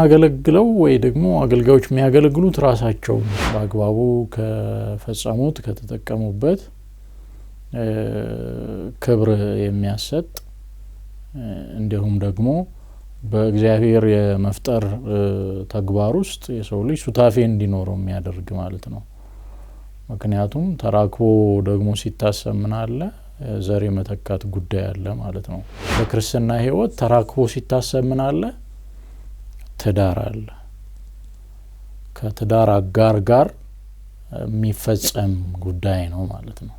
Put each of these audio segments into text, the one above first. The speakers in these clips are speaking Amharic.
የምናገለግለው ወይ ደግሞ አገልጋዮች የሚያገለግሉት ራሳቸው በአግባቡ ከፈጸሙት ከተጠቀሙበት ክብር የሚያሰጥ እንዲሁም ደግሞ በእግዚአብሔር የመፍጠር ተግባር ውስጥ የሰው ልጅ ሱታፌ እንዲኖረው የሚያደርግ ማለት ነው። ምክንያቱም ተራክቦ ደግሞ ሲታሰብ ምን አለ ዘር የመተካት ጉዳይ አለ ማለት ነው። በክርስትና ሕይወት ተራክቦ ሲታሰብ ምን አለ ትዳር አለ። ከትዳር አጋር ጋር የሚፈጸም ጉዳይ ነው ማለት ነው።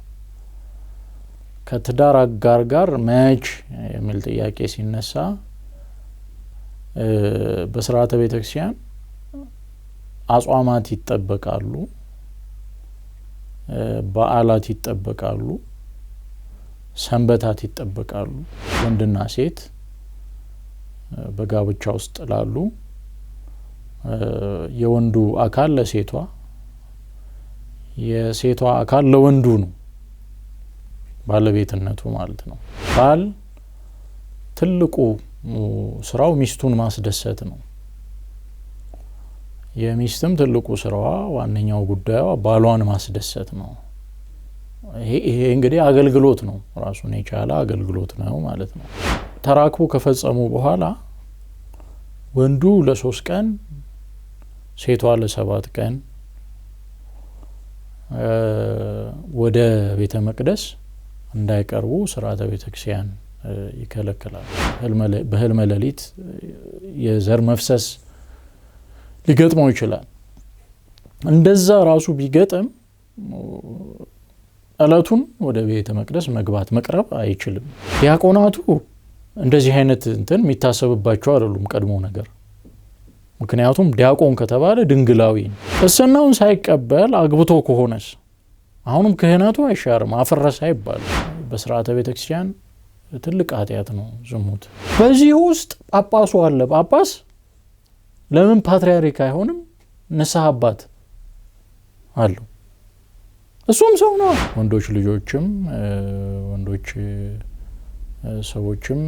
ከትዳር አጋር ጋር መች የሚል ጥያቄ ሲነሳ በሥርዓተ ቤተክርስቲያን አጽዋማት ይጠበቃሉ፣ በዓላት ይጠበቃሉ፣ ሰንበታት ይጠበቃሉ። ወንድና ሴት በጋብቻ ውስጥ ላሉ የወንዱ አካል ለሴቷ የሴቷ አካል ለወንዱ ነው ባለቤትነቱ ማለት ነው። ባል ትልቁ ስራው ሚስቱን ማስደሰት ነው። የሚስትም ትልቁ ስራዋ ዋነኛው ጉዳዩዋ ባሏን ማስደሰት ነው። ይሄ እንግዲህ አገልግሎት ነው፣ ራሱን የቻለ አገልግሎት ነው ማለት ነው። ተራክቦ ከፈጸሙ በኋላ ወንዱ ለ3 ቀን ሴቷ ለ7 ቀን ወደ ቤተ መቅደስ እንዳይቀርቡ ሥርዓተ ቤተክርስቲያን ይከለክላል። በህልመ ሌሊት የዘር መፍሰስ ሊገጥመው ይችላል። እንደዛ ራሱ ቢገጥም እለቱን ወደ ቤተ መቅደስ መግባት መቅረብ አይችልም። ዲያቆናቱ እንደዚህ አይነት እንትን የሚታሰብባቸው አይደሉም ቀድሞ ነገር። ምክንያቱም ዲያቆን ከተባለ ድንግላዊ ነው። ቅስናውን ሳይቀበል አግብቶ ከሆነስ አሁንም ክህነቱ አይሻርም፣ አፈረሰ አይባልም። በሥርዓተ ቤተክርስቲያን ትልቅ ኃጢአት ነው ዝሙት። በዚህ ውስጥ ጳጳሱ አለ። ጳጳስ ለምን ፓትርያርክ አይሆንም? ንስሐ አባት አለው፣ እሱም ሰው ነው። ወንዶች ልጆችም ወንዶች ሰዎችም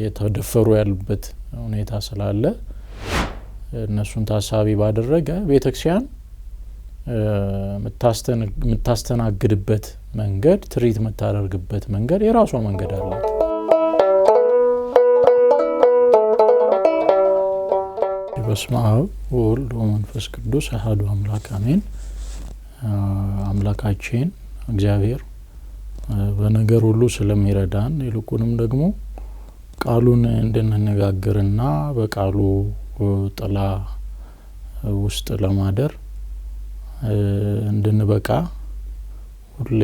የተደፈሩ ያሉበት ሁኔታ ስላለ እነሱን ታሳቢ ባደረገ ቤተክርስቲያን የምታስተናግድበት መንገድ ትሪት የምታደርግበት መንገድ የራሷ መንገድ አላት። በስመ አብ ወወልድ ወመንፈስ ቅዱስ አሐዱ አምላክ አሜን። አምላካችን እግዚአብሔር በነገር ሁሉ ስለሚረዳን ይልቁንም ደግሞ ቃሉን እንድንነጋገርና በቃሉ ጥላ ውስጥ ለማደር እንድንበቃ ሁሌ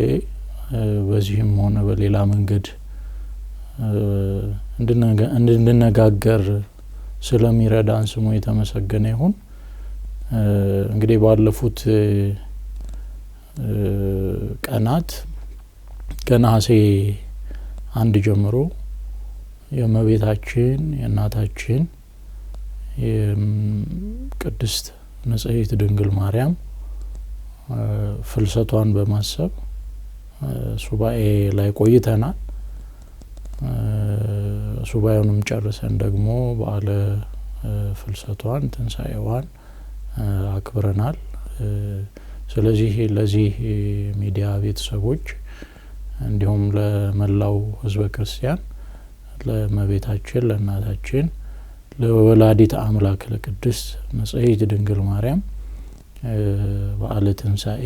በዚህም ሆነ በሌላ መንገድ እንድንነጋገር ስለሚረዳን ስሙ የተመሰገነ ይሁን። እንግዲህ ባለፉት ቀናት ከነሐሴ 1 ጀምሮ የእመቤታችን የእናታችን የቅድስት ንጽሕት ድንግል ማርያም ፍልሰቷን በማሰብ ሱባኤ ላይ ቆይተናል። ሱባኤውንም ጨርሰን ደግሞ በዓለ ፍልሰቷን ትንሣኤዋን አክብረናል። ስለዚህ ለዚህ ሚዲያ ቤተሰቦች እንዲሁም ለመላው ሕዝበ ክርስቲያን ለእመቤታችን ለእናታችን ለወላዲተ አምላክ ለቅድስት ንጽሕት ድንግል ማርያም በዓለ ትንሣኤ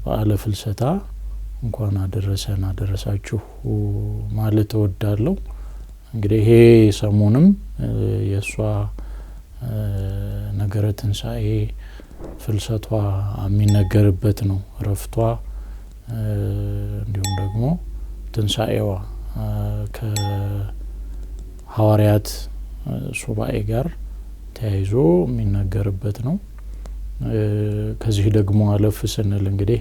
በዓለ ፍልሰታ እንኳን አደረሰን አደረሳችሁ ማለት እወዳለሁ። እንግዲህ ይሄ ሰሞንም የእሷ ነገረ ትንሣኤ ፍልሰቷ የሚነገርበት ነው። እረፍቷ እንዲሁም ደግሞ ትንሣኤዋ ከሐዋርያት ሱባኤ ጋር ተያይዞ የሚነገርበት ነው። ከዚህ ደግሞ አለፍ ስንል እንግዲህ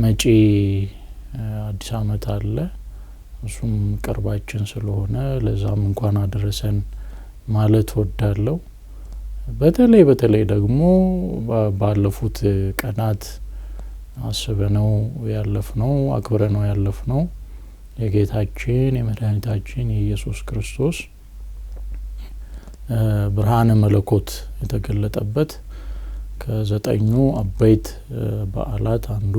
መጪ አዲስ ዓመት አለ። እሱም ቅርባችን ስለሆነ ለዛም እንኳን አደረሰን ማለት እወዳለሁ። በተለይ ደግሞ ባለፉት ቀናት አስበነው ያለፍነው አክብረነው ያለፍነው የጌታችን የመድኃኒታችን የኢየሱስ ክርስቶስ ብርሃነ መለኮት የተገለጠበት ከ9ኙ አበይት በዓላት አንዱ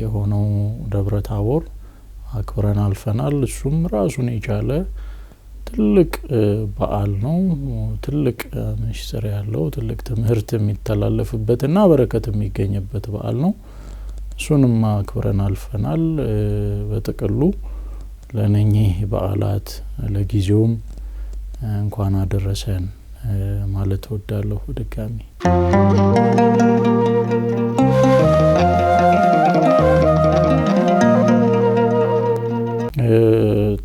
የሆነው ደብረ ታቦር አክብረን አልፈናል። እሱም ራሱን የቻለ ትልቅ በዓል ነው። ትልቅ ምስጢር ያለው ትልቅ ትምህርት የሚተላለፍበትና በረከት የሚገኝበት በዓል ነው። እሱንም አክብረን አልፈናል። በጥቅሉ ለነኚህ በዓላት ለጊዜውም እንኳን አደረሰን ማለት እወዳለሁ። ድጋሚ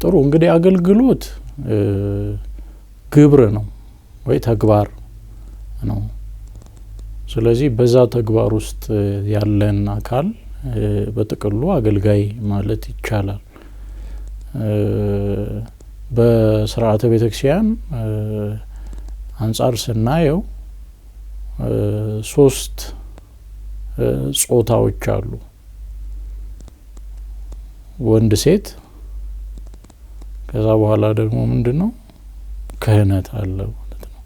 ጥሩ እንግዲህ አገልግሎት ግብር ነው ወይ ተግባር ነው። ስለዚህ በዛ ተግባር ውስጥ ያለን አካል በጥቅሉ አገልጋይ ማለት ይቻላል። በስርዓተ ቤተክርስቲያን አንጻር ስናየው 3 ጾታዎች አሉ። ወንድ ሴት፣ ከዛ በኋላ ደግሞ ምንድነው ክህነት አለ ማለት ነው።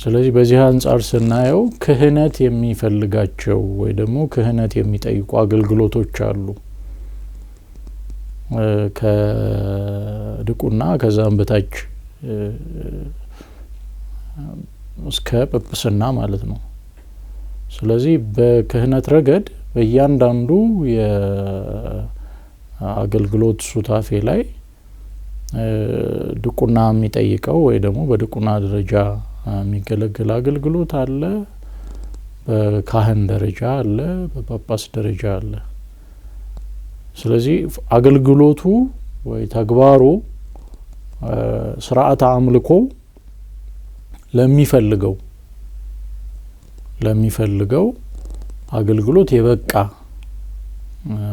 ስለዚህ በዚህ አንጻር ስናየው ክህነት የሚፈልጋቸው ወይ ደግሞ ክህነት የሚጠይቁ አገልግሎቶች አሉ። ከድቁና ከዛም በታች እስከ ጵጵስና ማለት ነው። ስለዚህ በክህነት ረገድ በእያንዳንዱ የአገልግሎት ሱታፌ ላይ ድቁና የሚጠይቀው ወይ ደግሞ በድቁና ደረጃ የሚገለገል አገልግሎት አለ፣ በካህን ደረጃ አለ፣ በጳጳስ ደረጃ አለ። ስለዚህ አገልግሎቱ ወይ ተግባሩ ስርዓተ አምልኮ ለሚፈልገው አገልግሎት የበቃ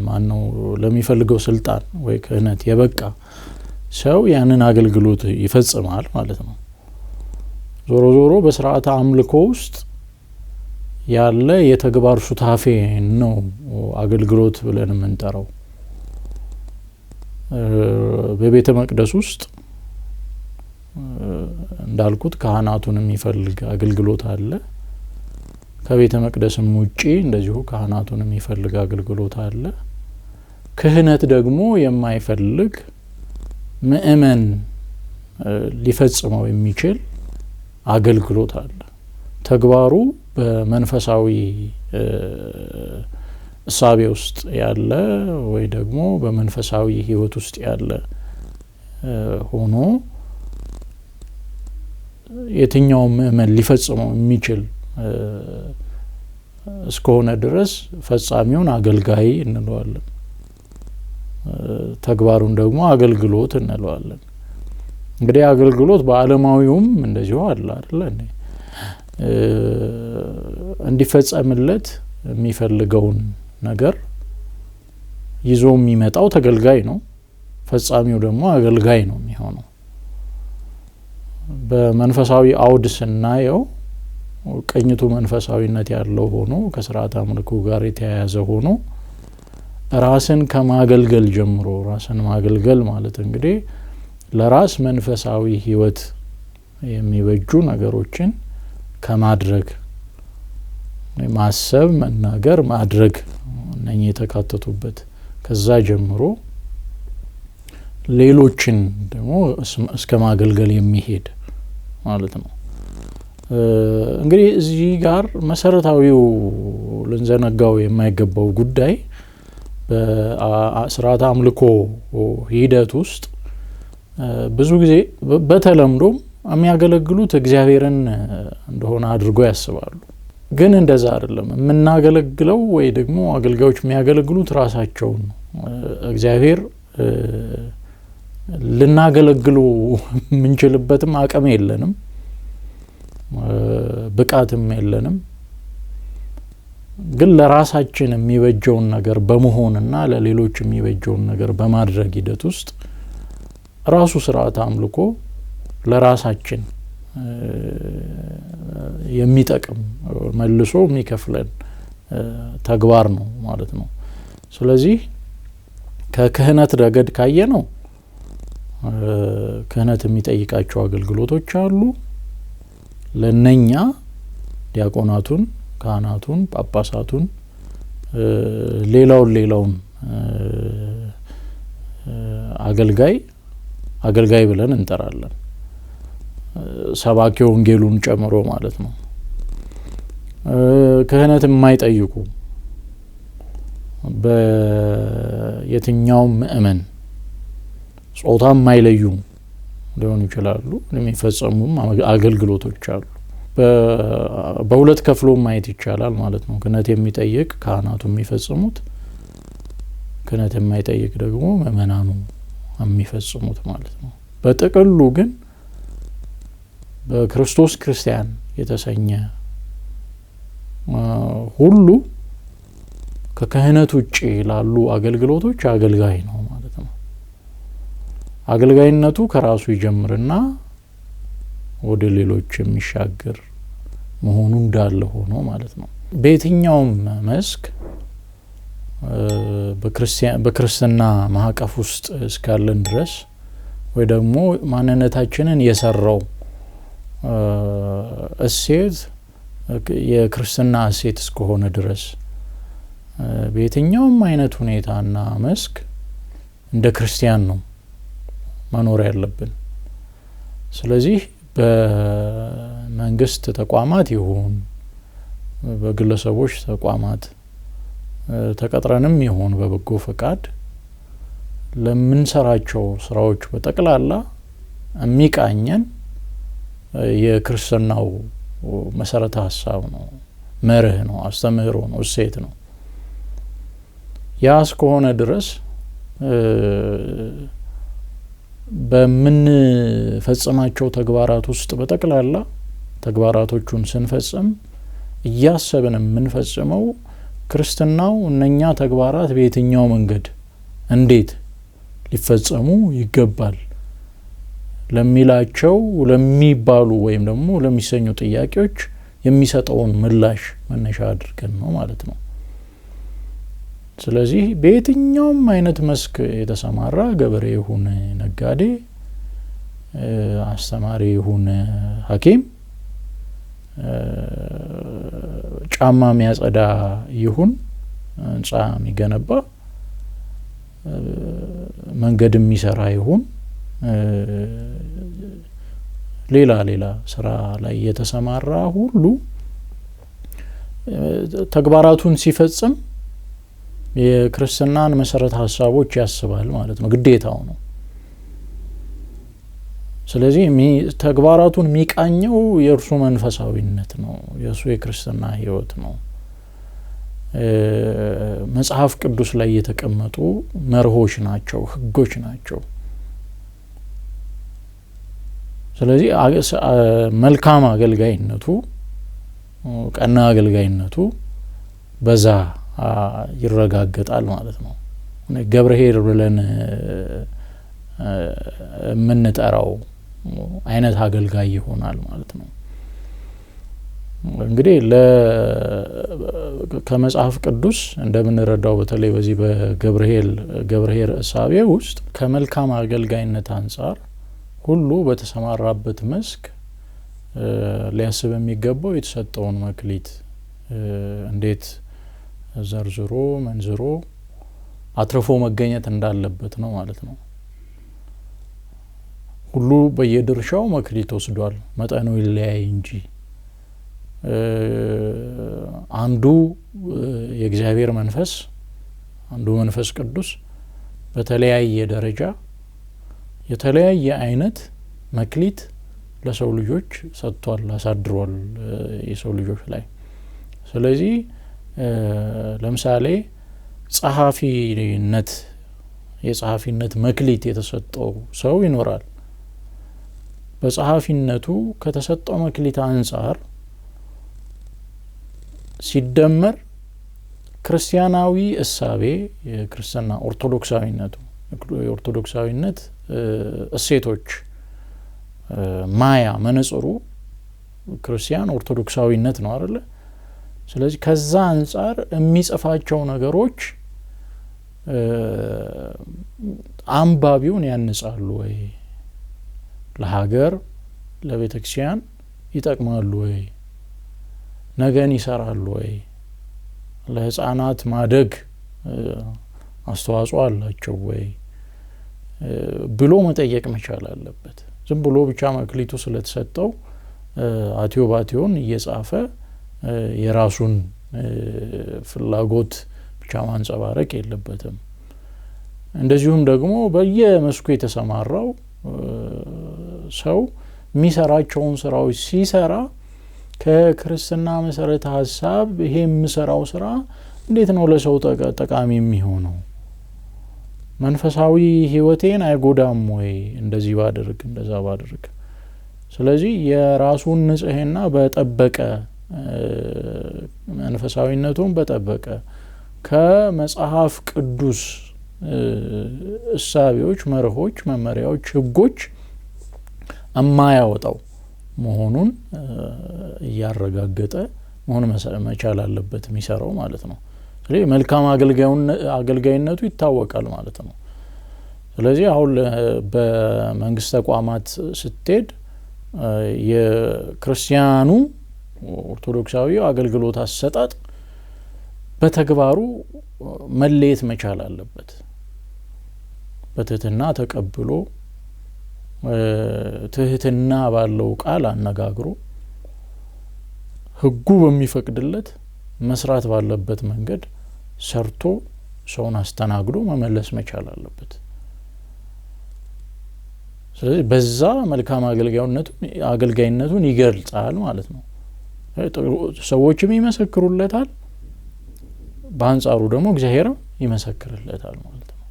ማነው ለሚፈልገው ስልጣን ወይ ክህነት የበቃ ሰው ያንን አገልግሎት ይፈጽማል ማለት ነው። ዞሮ ዞሮ በስርዓተ አምልኮ ውስጥ ያለ የተግባር ሱታፌ ነው አገልግሎት ብለን የምንጠራው። በቤተ መቅደስ ውስጥ እንዳልኩት ካህናቱን የሚፈልግ አገልግሎት አለ። ከቤተ መቅደስም ውጪ እንደዚሁ ካህናቱን የሚፈልግ አገልግሎት አለ። ክህነት ደግሞ የማይፈልግ ምእመን ሊፈጽመው የሚችል አገልግሎት አለ። ተግባሩ በመንፈሳዊ እሳቤ ውስጥ ያለ ወይ ደግሞ በመንፈሳዊ ህይወት ውስጥ ያለ ሆኖ የትኛው ምእመን ሊፈጽመው የሚችል እስከሆነ ድረስ ፈጻሚውን አገልጋይ እንለዋለን፣ ተግባሩን ደግሞ አገልግሎት እንለዋለን። እንግዲህ አገልግሎት በዓለማዊውም እንደዚሁ አለ አይደል እንዴ? እንዲፈጸምለት የሚፈልገውን ነገር ይዞ የሚመጣው ተገልጋይ ነው፣ ፈጻሚው ደግሞ አገልጋይ ነው የሚሆነው። በመንፈሳዊ አውድ ስናየው ቅኝቱ መንፈሳዊነት ያለው ሆኖ ከስርዓተ አምልኮ ጋር የተያያዘ ሆኖ ራስን ከማገልገል ጀምሮ ራስን ማገልገል ማለት እንግዲህ ለራስ መንፈሳዊ ህይወት የሚበጁ ነገሮችን ከማድረግ ማሰብ፣ መናገር፣ ማድረግ እነኚህ የተካተቱበት ከዛ ጀምሮ ሌሎችን ደግሞ እስከ ማገልገል የሚሄድ ማለት ነው። እንግዲህ እዚህ ጋር መሰረታዊው ልንዘነጋው የማይገባው ጉዳይ በስርዓተ አምልኮ ሂደት ውስጥ ብዙ ጊዜ በተለምዶ የሚያገለግሉት እግዚአብሔርን እንደሆነ አድርጎ ያስባሉ። ግን እንደዛ አይደለም። የምናገለግለው ወይ ደግሞ አገልጋዮች የሚያገለግሉት ራሳቸውን ነው። እግዚአብሔር ልናገለግሉ ምንችልበትም አቅም የለንም፣ ብቃትም የለንም። ግን ለራሳችን የሚበጀውን ነገር በመሆንና ለሌሎች የሚበጀውን ነገር በማድረግ ሂደት ውስጥ ራሱ ስርዓተ አምልኮ ለራሳችን የሚጠቅም መልሶ የሚከፍለን ተግባር ነው ማለት ነው። ስለዚህ ከክህነት ረገድ ካየ ነው ክህነት የሚጠይቃቸው አገልግሎቶች አሉ። ለነኛ ዲያቆናቱን፣ ካህናቱን፣ ጳጳሳቱን ሌላውን አገልጋይ ብለን እንጠራለን። ሰባኪ ወንጌሉን ጨምሮ ማለት ነው። ክህነት የማይጠይቁ በየትኛውም ምእመን ጾታ የማይለዩ ሊሆኑ ይችላሉ። የሚፈጸሙም አገልግሎቶች አሉ። በሁለት ከፍሎ ማየት ይቻላል ማለት ነው። ክህነት የሚጠይቅ ካህናቱ የሚፈጽሙት፣ ክህነት የማይጠይቅ ደግሞ ምእመናኑ የሚፈጽሙት ማለት ነው። በጥቅሉ ግን በክርስቶስ ክርስቲያን የተሰኘ ሁሉ ከክህነት ውጪ ላሉ አገልግሎቶች አገልጋይ ነው ማለት ነው። አገልጋይነቱ ከራሱ ይጀምርና ወደ ሌሎች የሚሻገር መሆኑ እንዳለ ሆኖ ማለት ነው። በየትኛውም መስክ በክርስትና ማዕቀፍ ውስጥ እስካለን ድረስ ወይ ደግሞ ማንነታችንን የሰራው እሴት የክርስትና እሴት እስከሆነ ድረስ በየትኛውም አይነት ሁኔታና መስክ እንደ ክርስቲያን ነው መኖር ያለብን። ስለዚህ በመንግስት ተቋማት ይሁን በግለሰቦች ተቋማት ተቀጥረንም ይሁን በበጎ ፈቃድ ለምንሰራቸው ስራዎች በጠቅላላ የሚቃኘን የክርስትናው መሰረተ ሀሳብ ነው፣ መርህ ነው፣ አስተምህሮ ነው፣ እሴት ነው። ያ እስከሆነ ድረስ በምንፈጽማቸው ተግባራት ውስጥ በጠቅላላ ተግባራቶቹን ስንፈጽም እያሰብን የምንፈጽመው ክርስትናው እነኛ ተግባራት በየትኛው መንገድ እንዴት ሊፈጸሙ ይገባል ለሚላቸው ለሚባሉ ወይም ደግሞ ለሚሰኙ ጥያቄዎች የሚሰጠውን ምላሽ መነሻ አድርገን ነው ማለት ነው። ስለዚህ በየትኛውም አይነት መስክ የተሰማራ ገበሬ ይሁን ነጋዴ፣ አስተማሪ ይሁን ሐኪም፣ ጫማ የሚያጸዳ ይሁን ህንጻ የሚገነባ፣ መንገድ የሚሰራ ይሁን ሌላ ስራ ላይ የተሰማራ ሁሉ ተግባራቱን ሲፈጽም የክርስትናን መሰረተ ሀሳቦች ያስባል ማለት ነው። ግዴታው ነው። ስለዚህ ተግባራቱን የሚቃኘው የእርሱ መንፈሳዊነት ነው፣ የእሱ የክርስትና ህይወት ነው። መጽሐፍ ቅዱስ ላይ የተቀመጡ መርሆች ናቸው፣ ህጎች ናቸው። ስለዚህ መልካም አገልጋይነቱ፣ ቀና አገልጋይነቱ በዛ ይረጋገጣል ማለት ነው። ገብርኄር ብለን የምንጠራው አይነት አገልጋይ ይሆናል ማለት ነው። እንግዲህ ከመጽሐፍ ቅዱስ እንደምንረዳው በተለይ በዚህ በገብርኄር እሳቤ ውስጥ ከመልካም አገልጋይነት አንጻር ሁሉ በተሰማራበት መስክ ሊያስብ የሚገባው የተሰጠውን መክሊት እንዴት ዘርዝሮ መንዝሮ አትርፎ መገኘት እንዳለበት ነው ማለት ነው። ሁሉ በየድርሻው መክሊት ወስዷል፣ መጠኑ ይለያይ እንጂ አንዱ የእግዚአብሔር መንፈስ፣ አንዱ መንፈስ ቅዱስ በተለያየ ደረጃ የተለያየ አይነት መክሊት ለሰው ልጆች ሰጥቷል፣ አሳድሯል የሰው ልጆች ላይ። ስለዚህ ለምሳሌ የጸሐፊነት መክሊት የተሰጠው ሰው ይኖራል። በጸሐፊነቱ ከተሰጠው መክሊት አንጻር ሲደመር ክርስቲያናዊ እሳቤ የክርስትና ኦርቶዶክሳዊነት እሴቶች ማያ መነጽሩ ክርስቲያን ኦርቶዶክሳዊነት ነው አይደል? ስለዚህ ከዛ አንጻር የሚጽፋቸው ነገሮች አንባቢውን ያንጻሉ ወይ? ለሀገር ለቤተክርስቲያን ይጠቅማሉ ወይ? ነገን ይሰራሉ ወይ? ለህፃናት ማደግ አስተዋጽኦ አላቸው ወይ ብሎ መጠየቅ መቻል አለበት። ዝም ብሎ ብቻ መክሊቱ ስለተሰጠው አቴዮባቴውን እየጻፈ የራሱን ፍላጎት ብቻ ማንጸባረቅ የለበትም። እንደዚሁም ደግሞ በየመስኩ የተሰማራው ሰው የሚሰራቸውን ስራዎች ሲሰራ ከክርስትና መሰረተ ሀሳብ ይሄ የምሰራው ስራ እንዴት ነው ለሰው ጠቃሚ የሚሆነው? መንፈሳዊ ህይወቴን አይጎዳም ወይ እንደዚህ ባደርግ እንደዛ ባደርግ? ስለዚህ የራሱን ንጽህና በጠበቀ መንፈሳዊነቱን በጠበቀ ከመጽሐፍ ቅዱስ እሳቤዎች፣ መርሆች፣ መመሪያዎች፣ ህጎች የማያወጣው መሆኑን እያረጋገጠ መሆን መቻል አለበት የሚሰራው ማለት ነው። ስለዚህ መልካም አገልጋይነቱ ይታወቃል ማለት ነው። ስለዚህ አሁን በመንግስት ተቋማት ስትሄድ የክርስቲያኑ ኦርቶዶክሳዊ አገልግሎት አሰጣጥ በተግባሩ መለየት መቻል አለበት። በትህትና ተቀብሎ ትህትና ባለው ቃል አነጋግሮ ህጉ በሚፈቅድለት መስራት ባለበት መንገድ ሰርቶ ሰውን አስተናግዶ መመለስ መቻል አለበት። ስለዚህ በዛ መልካም አገልጋይነቱን ይገልጻል ማለት ነው። ሰዎችም ይመሰክሩለታል፣ በአንጻሩ ደግሞ እግዚአብሔር ይመሰክርለታል ማለት ነው።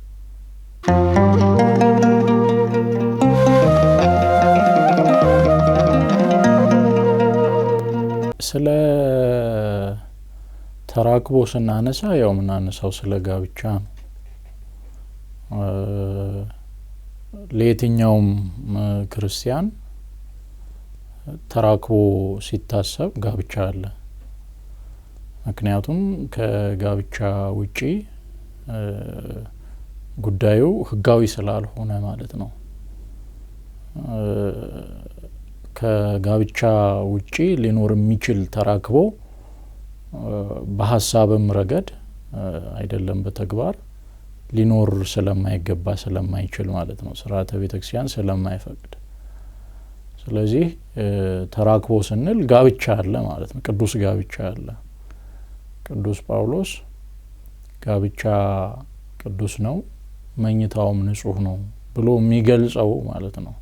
ስለ ተራክቦ ስናነሳ ያው ምናነሳው ስለ ጋብቻ ነው። ለየትኛውም ክርስቲያን ተራክቦ ሲታሰብ ጋብቻ አለ። ምክንያቱም ከጋብቻ ውጪ ጉዳዩ ህጋዊ ስላልሆነ ማለት ነው። ከጋብቻ ውጪ ሊኖር የሚችል ተራክቦ በሐሳብም ረገድ አይደለም በተግባር ሊኖር ስለማይገባ ስለማይችል ማለት ነው። ስርዓተ ቤተክርስቲያን ስለማይፈቅድ። ስለዚህ ተራክቦ ስንል ጋብቻ አለ ማለት ነው። ቅዱስ ጋብቻ አለ። ቅዱስ ጳውሎስ ጋብቻ ቅዱስ ነው፣ መኝታውም ንጹህ ነው ብሎ የሚገልጸው ማለት ነው።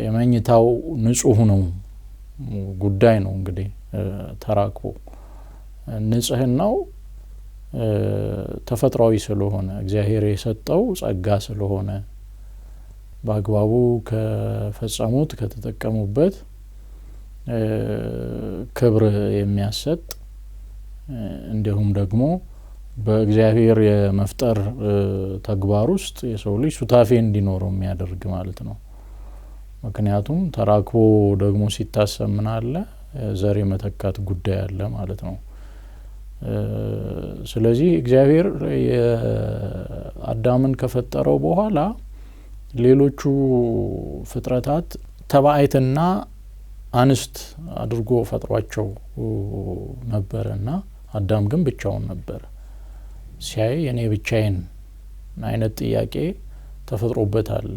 የመኝታው ንጹህ ነው ጉዳይ ነው እንግዲህ ተራክቦ። ንጽህናው ተፈጥሯዊ ስለሆነ እግዚአብሔር የሰጠው ጸጋ ስለሆነ በአግባቡ ከፈጸሙት ከተጠቀሙበት ክብር የሚያሰጥ እንዲሁም ደግሞ በእግዚአብሔር የመፍጠር ተግባር ውስጥ የሰው ልጅ ሱታፌ እንዲኖረው የሚያደርግ ማለት ነው። ምክንያቱም ተራክቦ ደግሞ ሲታሰብ ምን አለ? ዘር የመተካት ጉዳይ አለ ማለት ነው። ስለዚህ እግዚአብሔር አዳምን ከፈጠረው በኋላ ሌሎቹ ፍጥረታት ተባዕትና አንስት አድርጎ ፈጥሯቸው ነበርና አዳም ግን ብቻውን ነበር። ሲያይ እኔ ብቻዬን አይነት ጥያቄ ተፈጥሮበታል።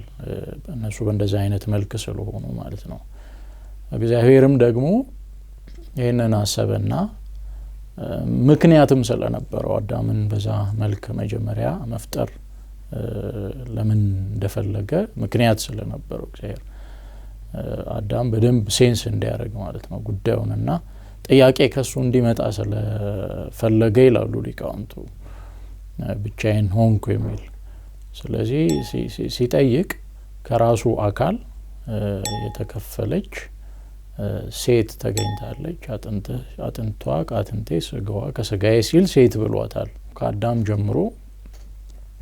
እነሱ በእንደዚህ አይነት መልክ ስለሆኑ ማለት ነው። እግዚአብሔርም ደግሞ ይሄንን አሰበና ምክንያትም ስለነበረው አዳምን በዛ መልክ መጀመሪያ መፍጠር ለምን እንደፈለገ ምክንያት ስለነበረው እግዚአብሔር አዳም በደንብ ሴንስ እንዲያደርግ ማለት ነው ጉዳዩንና ጥያቄ ከሱ እንዲመጣ ስለፈለገ ይላሉ ሊቃውንቱ ብቻዬን ሆንኩ የሚል። ስለዚህ ሲጠይቅ ከራሱ አካል የተከፈለች ሴት ተገኝታለች። አጥንቷ ከአጥንቴ ስጋዋ ከስጋዬ ሲል ሴት ብሏታል። ከአዳም ጀምሮ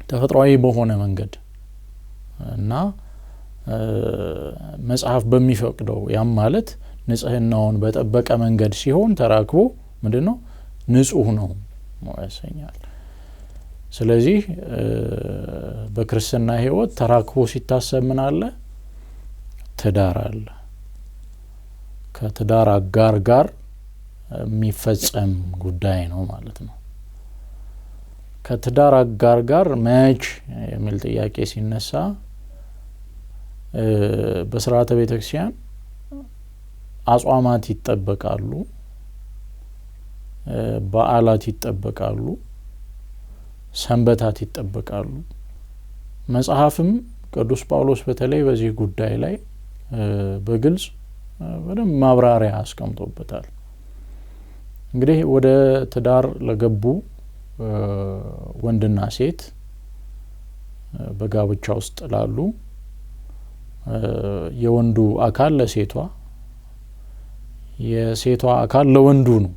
ተፈጥሯዊ በሆነ መንገድ እና መጽሐፍ በሚፈቅደው ያም ማለት ንጽህናውን በጠበቀ መንገድ ሲሆን ተራክቦ ምንድነው ንጹህ ነው ያሰኛል። ስለዚህ በክርስትና ሕይወት ተራክቦ ሲታሰብ ምን አለ? ትዳር አለ። ከትዳር አጋር ጋር የሚፈጸም ጉዳይ ነው ማለት ነው። ከትዳር አጋር ጋር መች የሚል ጥያቄ ሲነሳ በስርዓተ ቤተክርስቲያን አጽዋማት ይጠበቃሉ፣ በዓላት ይጠበቃሉ፣ ሰንበታት ይጠበቃሉ። መጽሐፍም ቅዱስ ጳውሎስ በተለይ በዚህ ጉዳይ ላይ በግልጽ በደንብ ማብራሪያ አስቀምጦበታል። እንግዲህ ወደ ትዳር ለገቡ ወንድና ሴት በጋብቻ ውስጥ ላሉ የወንዱ አካል ለሴቷ፣ የሴቷ አካል ለወንዱ ነው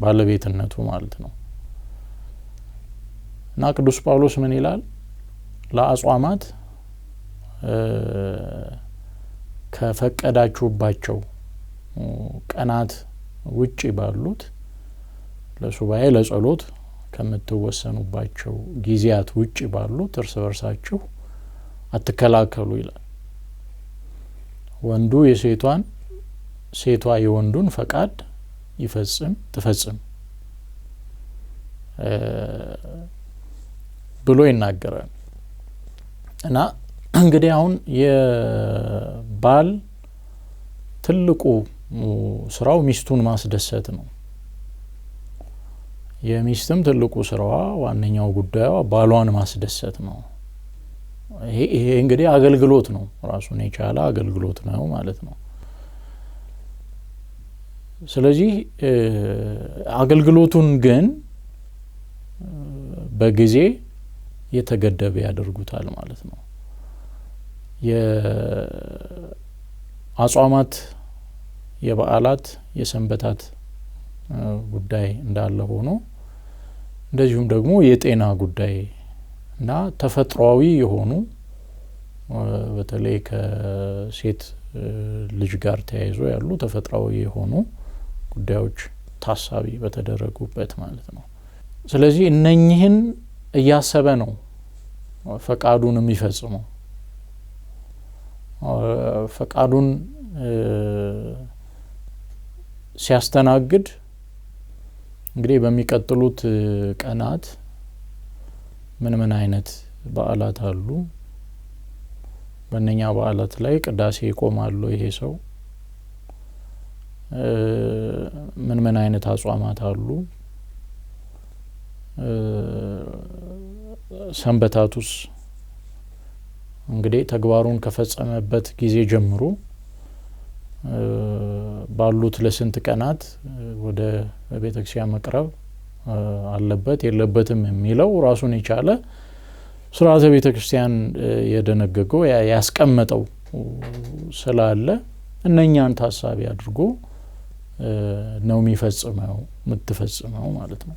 ባለቤትነቱ ማለት ነው። እና ቅዱስ ጳውሎስ ምን ይላል? ለአጽዋማት ከፈቀዳችሁባቸው ቀናት ውጪ ባሉት ለሱባኤ ለጸሎት ከምትወሰኑባቸው ጊዜያት ውጪ ባሉት እርስ በርሳችሁ አትከላከሉ ይላል። ወንዱ የሴቷን፣ ሴቷ የወንዱን ፈቃድ ትፈጽም ብሎ ይናገራል። እና እንግዲህ አሁን የባል ትልቁ ስራው ሚስቱን ማስደሰት ነው። የሚስትም ትልቁ ስራዋ ዋነኛው ጉዳዩ ባሏን ማስደሰት ነው። ይሄ እንግዲህ አገልግሎት ነው፣ ራሱን የቻለ አገልግሎት ነው ማለት ነው። ስለዚህ አገልግሎቱን ግን በጊዜ የተገደበ ያደርጉታል ማለት ነው። የአጽዋማት፣ የበዓላት፣ የሰንበታት ጉዳይ እንዳለ ሆኖ እንደዚሁም ደግሞ የጤና ጉዳይ እና ተፈጥሯዊ የሆኑ በተለይ ከሴት ልጅ ጋር ተያይዞ ያሉ ተፈጥሯዊ የሆኑ ጉዳዮች ታሳቢ በተደረጉበት ማለት ነው። ስለዚህ እነኚህን እያሰበ ነው ፈቃዱን የሚፈጽመው። ፈቃዱን ሲያስተናግድ እንግዲህ በሚቀጥሉት ቀናት ምን አይነት በዓላት አሉ? በእነኛ በዓላት ላይ ቅዳሴ ይቆማሉ? ይሄ ሰው ምን አይነት አጽዋማት አሉ? ሰንበታቱስ እንግዲህ ተግባሩን ከፈጸመበት ጊዜ ጀምሮ ባሉት ለስንት ቀናት ወደ ቤተክርስቲያን መቅረብ አለበት የለበትም የሚለው ራሱን የቻለ ስርዓተ ቤተክርስቲያን የደነገገው ያስቀመጠው ስላለ እነኛን ታሳቢ አድርጎ ነው የምትፈጽመው ማለት ነው።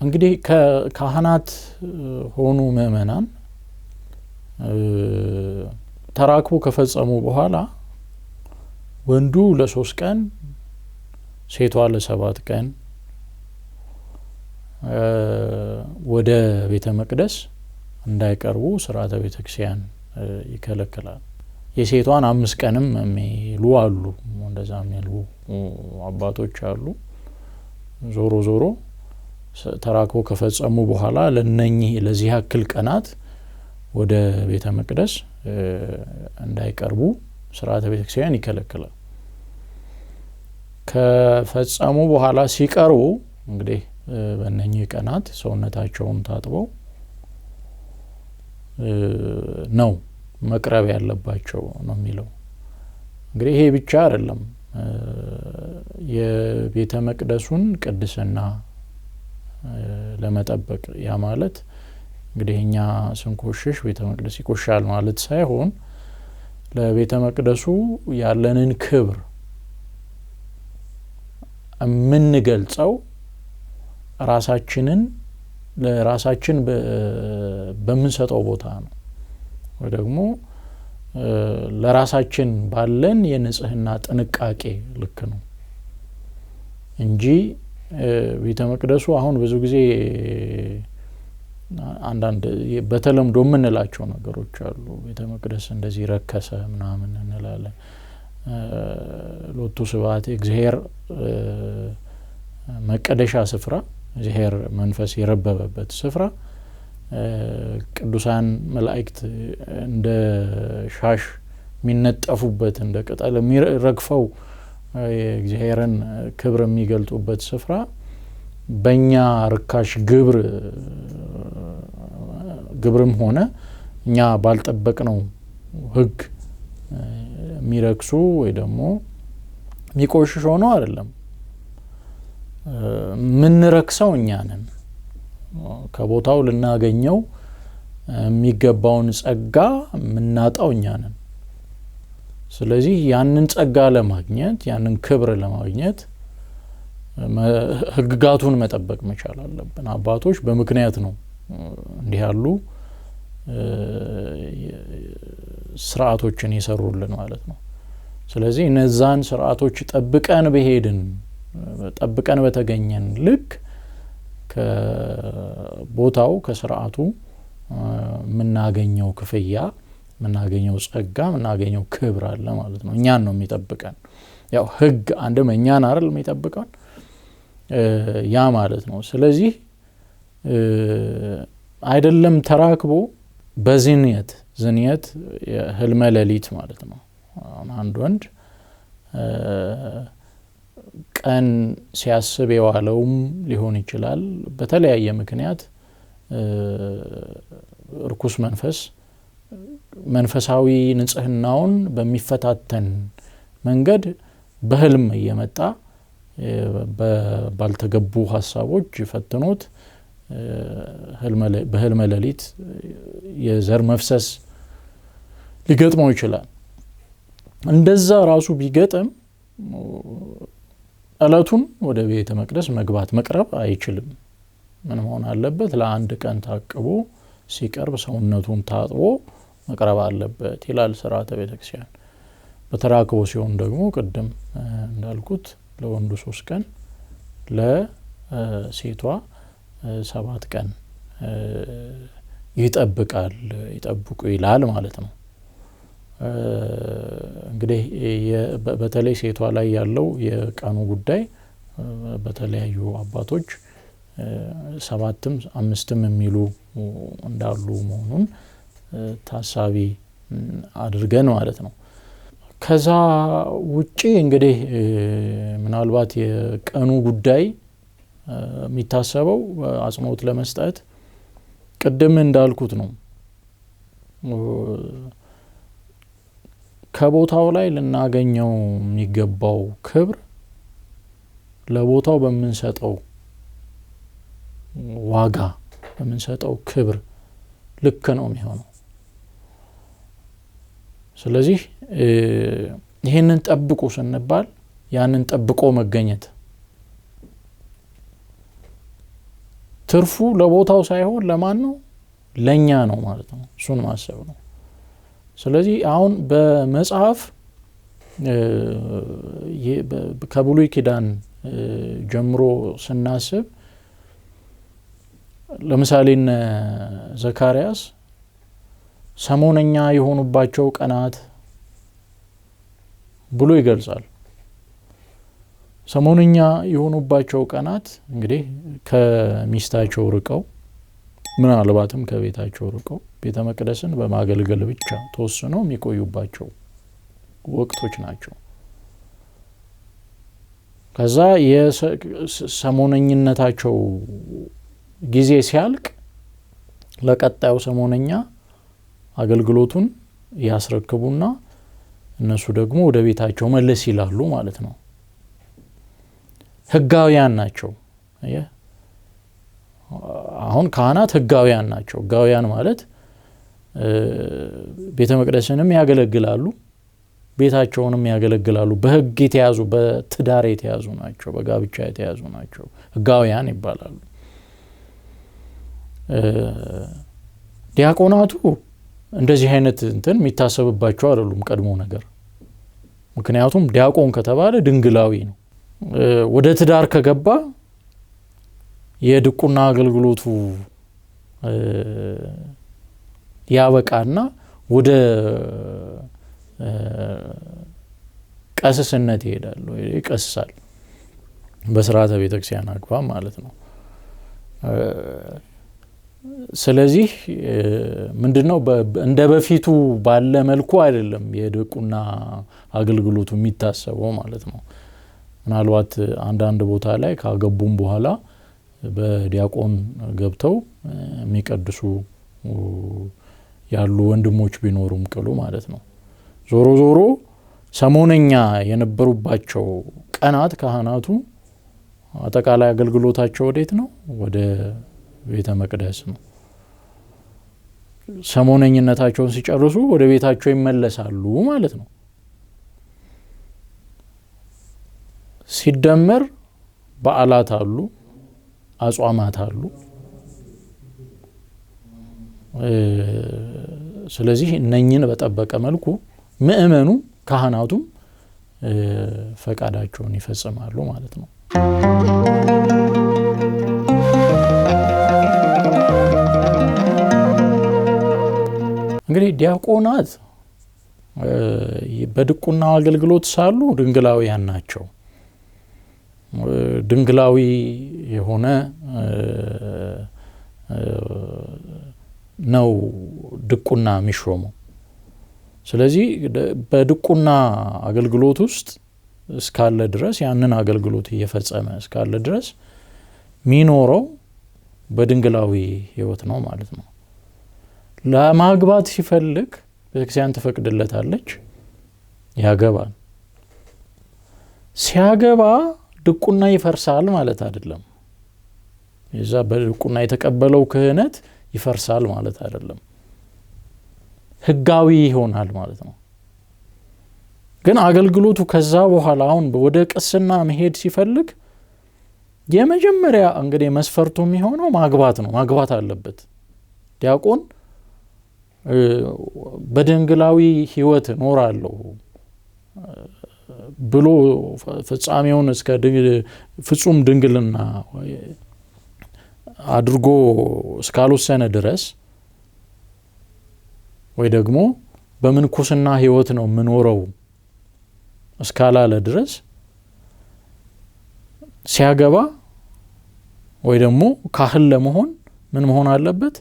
እንግዲህ ከካህናት ሆኑ ምእመናን ተራክቦ ከፈጸሙ በኋላ ወንዱ ለ3 ቀን ሴቷ ለ7 ቀን ወደ ቤተ መቅደስ እንዳይቀርቡ ስርዓተ ቤተክርስቲያን ይከለክላል። የሴቷን 5 ቀንም የሚሉ አሉ፣ እንደዛ የሚሉ አባቶች አሉ። ዞሮ ዞሮ ተራክቦ ከፈጸሙ በኋላ ለዚህ ያክል ቀናት ወደ ቤተ መቅደስ እንዳይቀርቡ ስርዓተ ቤተክርስቲያን ይከለክላል። ከፈጸሙ በኋላ ሲቀርቡ እንግዲህ በእነኚህ ቀናት ሰውነታቸውን ታጥበው ነው መቅረብ ያለባቸው ነው የሚለው። እንግዲህ ይሄ ብቻ አይደለም፣ የቤተ መቅደሱን ቅድስና ለመጠበቅ ያ ማለት እንግዲህ እኛ ስንቆሽሽ ቤተ መቅደስ ይቆሻል ማለት ሳይሆን ለቤተ መቅደሱ ያለንን ክብር የምንገልጸው ራሳችን በምንሰጠው ቦታ ነው። ወይ ደግሞ ለራሳችን ባለን የንጽህና ጥንቃቄ ልክ ነው እንጂ ቤተ መቅደሱ አሁን ብዙ ጊዜ አንዳንድ በተለምዶ የምንላቸው ነገሮች አሉ። ቤተ መቅደስ እንደዚህ ረከሰ ምናምን እንላለን። ሎቱ ስብሐት እግዚአብሔር መቀደሻ ስፍራ፣ እግዚአብሔር መንፈስ የረበበበት ስፍራ፣ ቅዱሳን መላእክት እንደ ሻሽ የሚነጠፉበት እንደ ቅጠል የሚረግፈው የእግዚአብሔርን ክብር የሚገልጡበት ስፍራ በእኛ ርካሽ ግብርም ሆነ እኛ ባልጠበቅነው ሕግ የሚረክሱ ወይ ደግሞ የሚቆሽሽ ሆነው አይደለም። ምንረክሰው እኛ ነን። ከቦታው ልናገኘው የሚገባውን ጸጋ ምናጣው እኛ ነን። ስለዚህ ያንን ጸጋ ለማግኘት ያንን ክብር ለማግኘት ሕግጋቱን መጠበቅ መቻል አለብን። አባቶች በምክንያት ነው እንዲህ ያሉ ስርዓቶችን ይሰሩልን ማለት ነው። ስለዚህ እነዛን ስርዓቶች ጠብቀን በተገኘን ልክ ከቦታው ከስርዓቱ ምናገኘው ክፍያ ምናገኘው ጸጋ ምናገኘው ክብር አለ ማለት ነው። እኛን ነው የሚጠብቀን። ያው ሕግ አንድም እኛን አይደል የሚጠብቀን ያ ማለት ነው። ስለዚህ አይደለም ተራክቦ በዝንየት ህልመ ሌሊት ማለት ነው። አንድ ወንድ ቀን ሲያስብ የዋለውም ሊሆን ይችላል። በተለያየ ምክንያት ርኩስ መንፈሳዊ ንጽህናውን በሚፈታተን መንገድ በህልም እየመጣ ባልተገቡ ሐሳቦች ፈትኖት በህልመ ሌሊት የዘር መፍሰስ ሊገጥመው ይችላል። እንደዛ ራሱ ቢገጥም እለቱን ወደ ቤተ መቅደስ መቅረብ አይችልም። ምን መሆን አለበት? ለአንድ ቀን ታቅቦ ሲቀርብ ሰውነቱን ታጥቦ መቅረብ አለበት ይላል ሥርዓተ ቤተክርስቲያን። በተራክቦ ሲሆን ደግሞ ቅድም እንዳልኩት ለወንዱ 3 ቀን ለሴቷ 7 ቀን ይጠብቁ ይላል ማለት ነው። እንግዲህ በተለይ ሴቷ ላይ ያለው የቀኑ ጉዳይ በተለያዩ አባቶች 7ም 5ም የሚሉ እንዳሉ መሆኑን ታሳቢ አድርገን ማለት ነው። ከዛ ውጪ እንግዲህ ምናልባት የቀኑ ጉዳይ የሚታሰበው አጽንኦት ለመስጠት ቅድም እንዳልኩት ነው። ከቦታው ላይ ልናገኘው የሚገባው ክብር ለቦታው በምንሰጠው ዋጋ በምንሰጠው ክብር ልክ ነው የሚሆነው። ስለዚህ ይህንን ጠብቁ ስንባል ያንን ጠብቆ መገኘት ትርፉ ለቦታው ሳይሆን ለማን ነው? ለኛ ነው ማለት ነው። እሱን ማሰብ ነው። ስለዚህ አሁን በመጽሐፍ ከብሉይ ኪዳን ጀምሮ ስናስብ ለምሳሌ ዘካርያስ ሰሞነኛ የሆኑባቸው ቀናት ብሎ ይገልጻል። ሰሞነኛ የሆኑባቸው ቀናት እንግዲህ ከሚስታቸው ርቀው ምናልባትም ከቤታቸው ርቀው ቤተ መቅደስን በማገልገል ብቻ ተወስነው የሚቆዩባቸው ወቅቶች ናቸው። ከዛ የሰሞነኝነታቸው ጊዜ ሲያልቅ ለቀጣዩ ሰሞነኛ አገልግሎቱን ያስረክቡና እነሱ ደግሞ ወደ ቤታቸው መለስ ይላሉ ማለት ነው። ህጋውያን ናቸው። አሁን ካህናት ህጋውያን ናቸው። ህጋውያን ማለት ቤተ መቅደስንም ያገለግላሉ፣ ቤታቸውንም ያገለግላሉ። በህግ የተያዙ በትዳር የተያዙ ናቸው፣ በጋብቻ የተያዙ ናቸው። ህጋውያን ይባላሉ። ዲያቆናቱ እንደዚህ አይነት እንትን የሚታሰብባቸው አይደሉም ቀድሞ ነገር። ምክንያቱም ዲያቆን ከተባለ ድንግላዊ ነው። ወደ ትዳር ከገባ የድቁና አገልግሎቱ ያበቃና ወደ ቀስስነት ይሄዳል ወይ ይቀስሳል። በስርዓተ ቤተክርስቲያን አግባብ ማለት ነው። ስለዚህ ምንድነው እንደ በፊቱ ባለ መልኩ አይደለም የድቁና አገልግሎቱ የሚታሰበው ማለት ነው። ምናልባት አንዳንድ ቦታ ላይ ካገቡም በኋላ በዲያቆን ገብተው የሚቀድሱ ያሉ ወንድሞች ቢኖሩም ቅሉ ማለት ነው። ዞሮ ዞሮ ሰሞነኛ የነበሩባቸው ቀናት ካህናቱ አጠቃላይ አገልግሎታቸው ወዴት ነው? ወደ ቤተ መቅደስ ነው። ሰሞነኝነታቸውን ሲጨርሱ ወደ ቤታቸው ይመለሳሉ ማለት ነው። ሲደመር በዓላት አሉ፣ አጽዋማት አሉ። ስለዚህ እነኝን በጠበቀ መልኩ ምእመኑ ካህናቱም ፈቃዳቸውን ይፈጽማሉ ማለት ነው። እንግዲህ ዲያቆናት በድቁና አገልግሎት ሳሉ ድንግላውያን ናቸው። ድንግላዊ የሆነ ነው ድቁና የሚሾመው። ስለዚህ በድቁና አገልግሎት ውስጥ እስካለ ድረስ ያንን አገልግሎት እየፈጸመ እስካለ ድረስ ሚኖረው በድንግላዊ ሕይወት ነው ማለት ነው። ለማግባት ሲፈልግ ቤተክርስቲያን ትፈቅድለታለች፣ ያገባል። ሲያገባ ድቁና ይፈርሳል ማለት አይደለም። የዛ በድቁና የተቀበለው ክህነት ይፈርሳል ማለት አይደለም። ህጋዊ ይሆናል ማለት ነው። ግን አገልግሎቱ ከዛ በኋላ አሁን ወደ ቅስና መሄድ ሲፈልግ የመጀመሪያ እንግዲህ መስፈርቱ የሚሆነው ማግባት ነው። ማግባት አለበት። ዲያቆን በድንግላዊ ሕይወት ኖራለሁ ብሎ ፍጻሜውን እስከ ፍጹም ድንግልና አድርጎ እስካልወሰነ ድረስ ወይ ደግሞ በምንኩስና ሕይወት ነው የምኖረው እስካላለ ድረስ ሲያገባ ወይ ደግሞ ካህን ለመሆን ምን መሆን አለበት?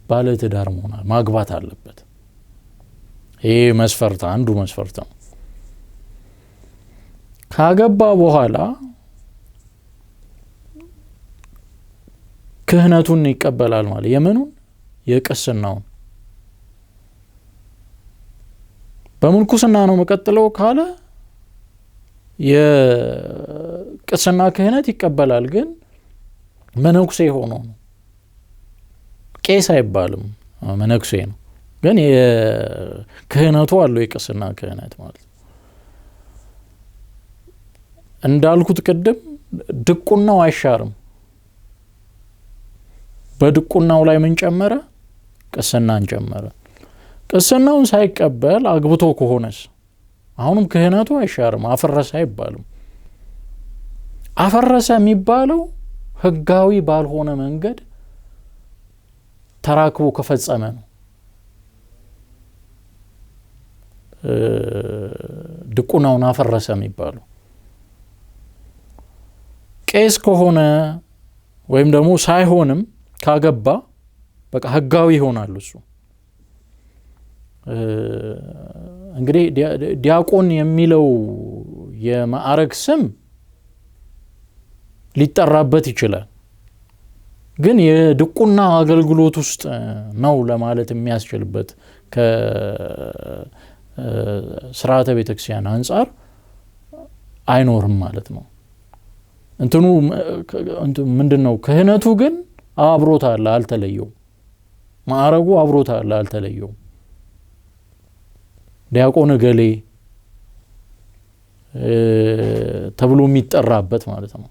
ባለ ትዳር መሆን ማግባት አለበት። ይሄ መስፈርት አንዱ መስፈርት ነው። ካገባ በኋላ ክህነቱን ይቀበላል ማለት የምኑን የቅስናውን። በምንኩስና ነው መቀጥለው ካለ የቅስና ክህነት ይቀበላል። ግን መነኩሴ ሆኖ ነው፣ ቄስ አይባልም፣ መነኩሴ ነው። ግን የክህነቱ አለው የቅስና ክህነት ማለት ነው። እንዳልኩት ቅድም ድቁናው አይሻርም። በድቁናው ላይ ምን ጨመረ? ቅስናን ጨመረ። ቅስናውን ሳይቀበል አግብቶ ከሆነስ አሁንም ክህነቱ አይሻርም፣ አፈረሰ አይባልም። አፈረሰ የሚባለው ህጋዊ ባልሆነ መንገድ ተራክቦ ከፈጸመ ነው። ድቁናውን አፈረሰ የሚባለው ቄስ ከሆነ ወይም ደግሞ ሳይሆንም ካገባ በቃ ህጋዊ ይሆናል እሱ። እንግዲህ ዲያቆን የሚለው የማዕረግ ስም ሊጠራበት ይችላል። ግን የድቁና አገልግሎት ውስጥ ነው ለማለት የሚያስችልበት ከስርዓተ ቤተክርስቲያን አንጻር አይኖርም ማለት ነው። እንትኑ ምንድነው? ክህነቱ ግን አብሮታል፣ አልተለየው። ማዕረጉ አብሮታል፣ አልተለየው። ዲያቆን ገሌ ተብሎ የሚጠራበት ማለት ነው።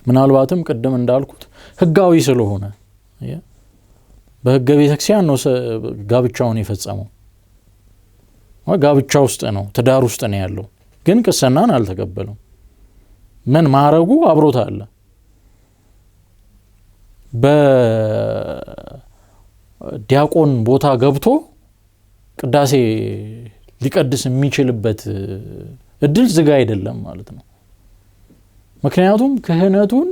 ምናልባትም ቅድም እንዳልኩት ህጋዊ ስለሆነ በሕገ ቤተክርስቲያን ነው ጋብቻውን የፈጸመው። ጋብቻ ውስጥ ነው ትዳር ውስጥ ነው ያለው፣ ግን ቅስናን አልተቀበለም። ምን ማረጉ አብሮት አለ። በዲያቆን ቦታ ገብቶ ቅዳሴ ሊቀድስ የሚችልበት እድል ዝጋ አይደለም ማለት ነው። ምክንያቱም ክህነቱን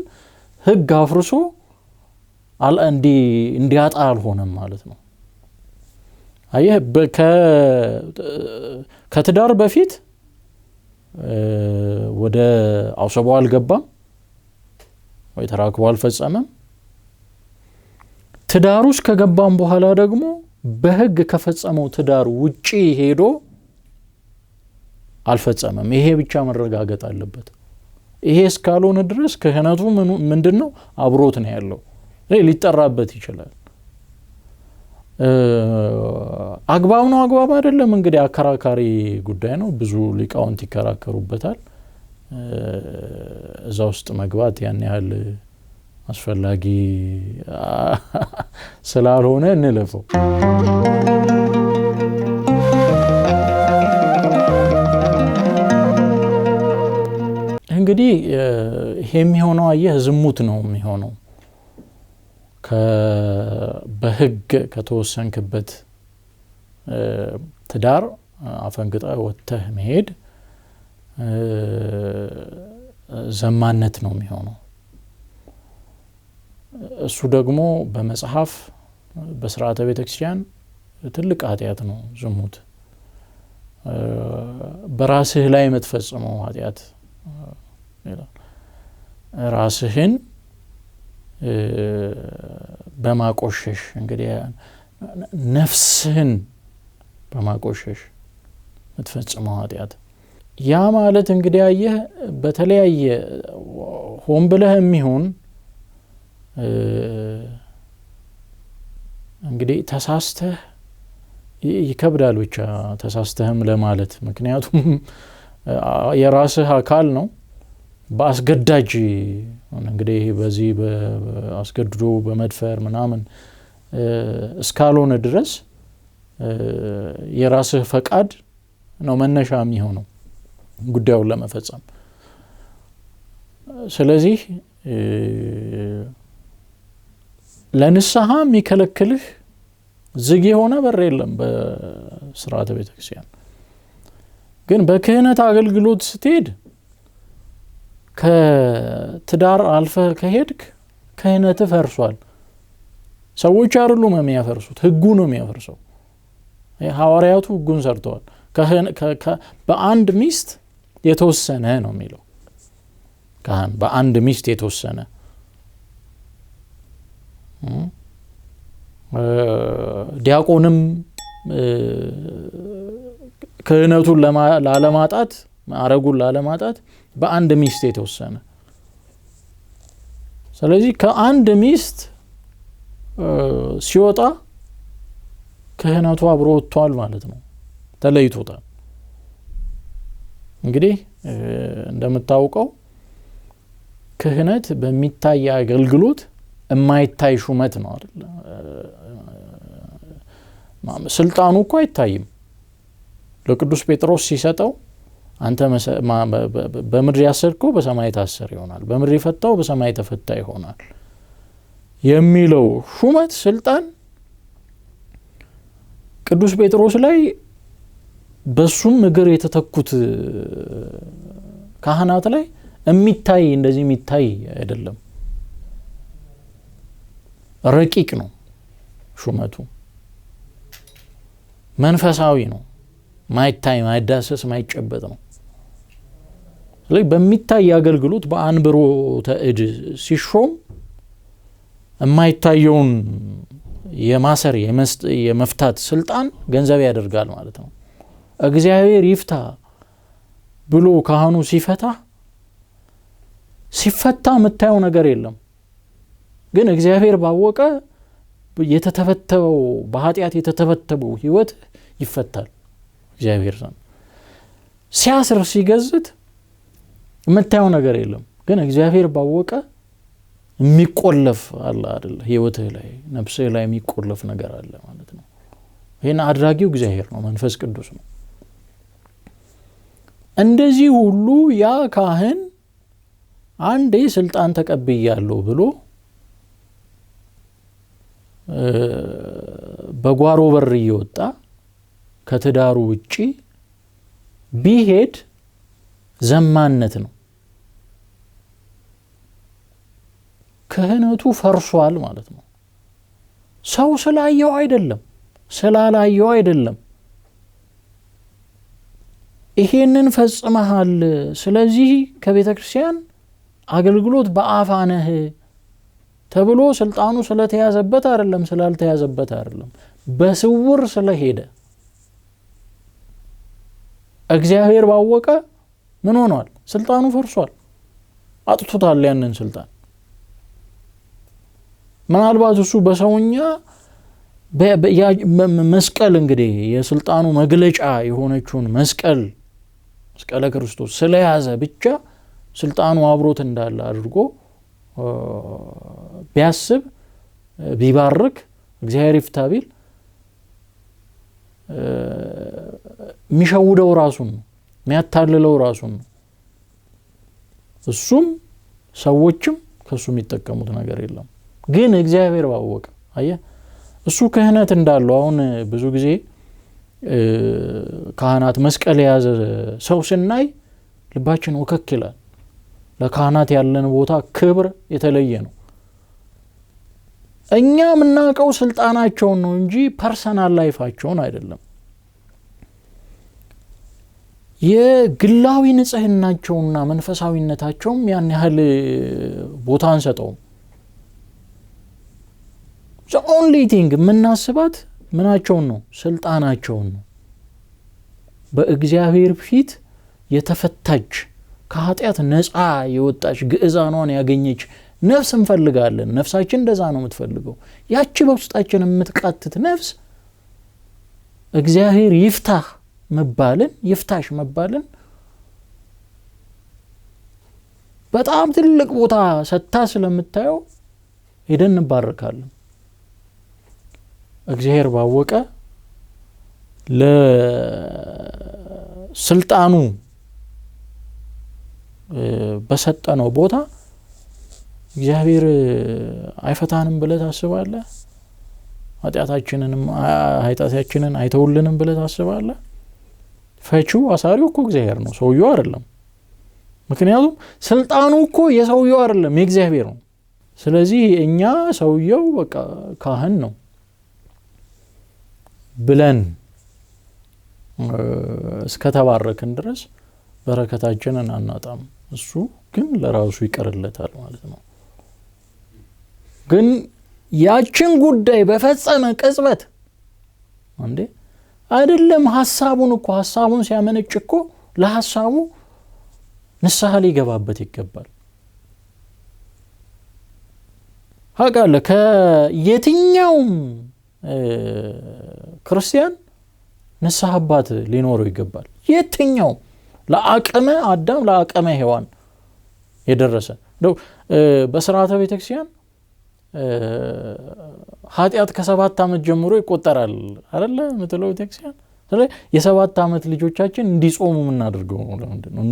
ሕግ አፍርሶ እንዲያጣ አልሆነም ማለት ነው። አየህ ከትዳር በፊት ወደ አውሰባው አልገባም ወይ ተራክቦ አልፈጸመም። ትዳር ውስጥ ከገባም በኋላ ደግሞ በሕግ ከፈጸመው ትዳር ውጪ ሄዶ አልፈጸመም። ይሄ ብቻ መረጋገጥ አለበት። ይሄ እስካልሆነ ድረስ ክህነቱ ምንድነው አብሮት ነው ያለው፣ ሊጠራበት ይችላል። አግባብ ነው አግባብ አይደለም እንግዲህ አከራካሪ ጉዳይ ነው። ብዙ ሊቃውንት ይከራከሩበታል። እዛ ውስጥ መግባት ያን ያህል አስፈላጊ ስላልሆነ እንለፈው። እንግዲህ ይሄ የሚሆነው አየህ ዝሙት ነው የሚሆነው። በሕግ ከተወሰንክበት ትዳር አፈንግጣ ወጥተህ መሄድ ዘማነት ነው የሚሆነው። እሱ ደግሞ በመጽሐፍ በስርዓተ ቤተክርስቲያን ትልቅ ኃጢአት ነው ዝሙት። በራስህ ላይ የምትፈጽመው ኃጢአት ራስህን በማቆሸሽ እንግዲህ ነፍስህን በማቆሸሽ የምትፈጽመው ኃጢአት። ያ ማለት እንግዲህ አየህ በተለያየ ሆን ብለህ የሚሆን እንግዲህ ተሳስተህ ይከብዳል ብቻ ተሳስተህም ለማለት። ምክንያቱም የራስህ አካል ነው። በአስገዳጅ እንግዲህ በዚህ በአስገድዶ በመድፈር ምናምን እስካልሆነ ድረስ የራስህ ፈቃድ ነው መነሻ የሚሆነው ጉዳዩን ለመፈጸም። ስለዚህ ለንስሐ የሚከለክልህ ዝግ የሆነ በር የለም በስርዓተ ቤተክርስቲያን። ግን በክህነት አገልግሎት ስትሄድ ከትዳር አልፈህ ከሄድክ ክህነት ፈርሷል። ሰዎች አይደሉም የሚያፈርሱት፣ ሕጉ ነው የሚያፈርሰው። ሐዋርያቱ ሕጉን ሰርተዋል። በአንድ ሚስት የተወሰነ ነው የሚለው ካህን፣ በአንድ ሚስት የተወሰነ ዲያቆንም ክህነቱን ላለማጣት ማዕረጉን ላለማጣት በአንድ ሚስት የተወሰነ። ስለዚህ ከአንድ ሚስት ሲወጣ ክህነቱ አብሮ ወጥቷል ማለት ነው፣ ተለይቶታል። እንግዲህ እንደምታውቀው ክህነት በሚታይ አገልግሎት የማይታይ ሹመት ነው አይደል? ስልጣኑ እኮ አይታይም። ለቅዱስ ጴጥሮስ ሲሰጠው አንተ በምድር ያሰርከው በሰማይ ታሰር ይሆናል፣ በምድር የፈታው በሰማይ ተፈታ ይሆናል የሚለው ሹመት ስልጣን ቅዱስ ጴጥሮስ ላይ በሱም እግር የተተኩት ካህናት ላይ የሚታይ እንደዚህ የሚታይ አይደለም። ረቂቅ ነው ሹመቱ፣ መንፈሳዊ ነው፣ ማይታይ ማይዳሰስ ማይጨበጥ ነው። ስለዚህ በሚታይ አገልግሎት በአንብሮተ እድ ሲሾም የማይታየውን የማሰር የመፍታት ስልጣን ገንዘብ ያደርጋል ማለት ነው። እግዚአብሔር ይፍታ ብሎ ካህኑ ሲፈታ የምታየው ነገር የለም። ግን እግዚአብሔር ባወቀ የተተበተበው በኃጢአት የተተበተበው ህይወት ይፈታል። እግዚአብሔር ሲያስር ሲገዝት የምታየው ነገር የለም። ግን እግዚአብሔር ባወቀ የሚቆለፍ አለ አይደል ህይወትህ ላይ ነፍስህ ላይ የሚቆለፍ ነገር አለ ማለት ነው። ይሄን አድራጊው እግዚአብሔር ነው፣ መንፈስ ቅዱስ ነው። እንደዚህ ሁሉ ያ ካህን አንዴ ስልጣን ተቀብያለሁ ብሎ በጓሮ በር እየወጣ ከትዳሩ ውጪ ቢሄድ ዘማነት ነው። ክህነቱ ፈርሷል ማለት ነው። ሰው ስላየው አይደለም፣ ስላላየው አይደለም። ይሄንን ፈጽመሃል፣ ስለዚህ ከቤተ ክርስቲያን አገልግሎት በአፋ ነህ ተብሎ ስልጣኑ ስለተያዘበት አይደለም፣ ስላልተያዘበት አይደለም፣ በስውር ስለሄደ እግዚአብሔር ባወቀ ምን ሆኗል? ስልጣኑ ፈርሷል፣ አጥቶታል ያንን ስልጣን። ምናልባት እሱ በሰውኛ መስቀል እንግዲህ የስልጣኑ መግለጫ የሆነችውን መስቀል መስቀለ ክርስቶስ ስለያዘ ብቻ ስልጣኑ አብሮት እንዳለ አድርጎ ቢያስብ ቢባርክ እግዚአብሔር ይፍታ ቢል የሚሸውደው ራሱን ነው፣ የሚያታልለው ራሱን ነው። እሱም ሰዎችም ከሱ የሚጠቀሙት ነገር የለም። ግን እግዚአብሔር ባወቀ አየ እሱ ክህነት እንዳለው አሁን ብዙ ጊዜ ካህናት መስቀል የያዘ ሰው ስናይ ልባችን ወከክ ይላል። ለካህናት ያለን ቦታ ክብር የተለየ ነው። እኛ የምናውቀው ስልጣናቸውን ነው እንጂ ፐርሰናል ላይፋቸውን አይደለም። የግላዊ ንጽህናቸውና መንፈሳዊነታቸውም ያን ያህል ቦታ አንሰጠውም። the only thing የምናስባት ምናቸውን ነው? ስልጣናቸውን ነው። በእግዚአብሔር ፊት የተፈታች ከኃጢአት ነፃ የወጣች ግዕዛኗን ያገኘች ነፍስ እንፈልጋለን። ነፍሳችን እንደዛ ነው የምትፈልገው። ያቺ በውስጣችን የምትቃትት ነፍስ እግዚአብሔር ይፍታህ መባልን ይፍታሽ መባልን በጣም ትልቅ ቦታ ሰጥታ ስለምታየው ሄደን እንባረካለን። እግዚአብሔር ባወቀ ለስልጣኑ በሰጠነው ቦታ እግዚአብሔር አይፈታንም ብለህ ታስባለህ? ኃጢአታችንን አይተውልንም ብለህ ታስባለህ? ፈቺው አሳሪው እኮ እግዚአብሔር ነው፣ ሰውየው አይደለም። ምክንያቱም ስልጣኑ እኮ የሰውየው አይደለም፣ የእግዚአብሔር ነው። ስለዚህ እኛ ሰውየው በቃ ካህን ነው ብለን እስከተባረክን ድረስ በረከታችንን አናጣም። እሱ ግን ለራሱ ይቀርለታል ማለት ነው። ግን ያችን ጉዳይ በፈጸመ ቅጽበት እንዴ አይደለም ሐሳቡን ሲያመነጭ እኮ ለሐሳቡ ንስሐ ሊገባበት ይገባል። ሀቃለ ከየትኛውም ክርስቲያን ንስሐ አባት ሊኖረው ይገባል። የትኛው ለአቅመ አዳም ለአቅመ ሔዋን የደረሰ ነው። በሥርዓተ ቤተክርስቲያን ኃጢአት ከ7 ዓመት ጀምሮ ይቆጠራል አይደለ ምትለው ቤተክርስቲያን። ስለዚህ የ7 ዓመት ልጆቻችን እንዲጾሙ ምናደርገው ለምንድነው?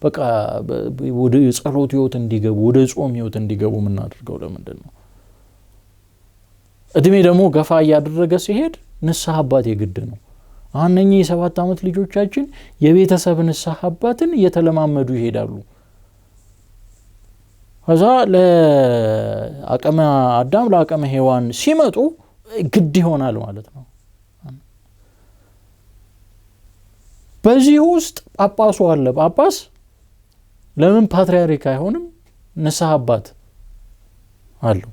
በቃ ወደ ጸሎት ህይወት እንዲገቡ ወደ ጾም ህይወት እንዲገቡ ምናደርገው ለምንድነው? እድሜ ደግሞ ገፋ ያደረገ ሲሄድ ንስሐ አባት የግድ ነው። አሁንኚህ የ7 ዓመት ልጆቻችን የቤተሰብ ንስሐ አባትን እየተለማመዱ ይሄዳሉ። ከዛ ለአቅመ አዳም ለአቅመ ሔዋን ሲመጡ ግድ ይሆናል ማለት ነው። በዚህ ውስጥ ጳጳሱ አለ። ጳጳስ ለምን ፓትርያርክ አይሆንም? ንስሐ አባት አለው።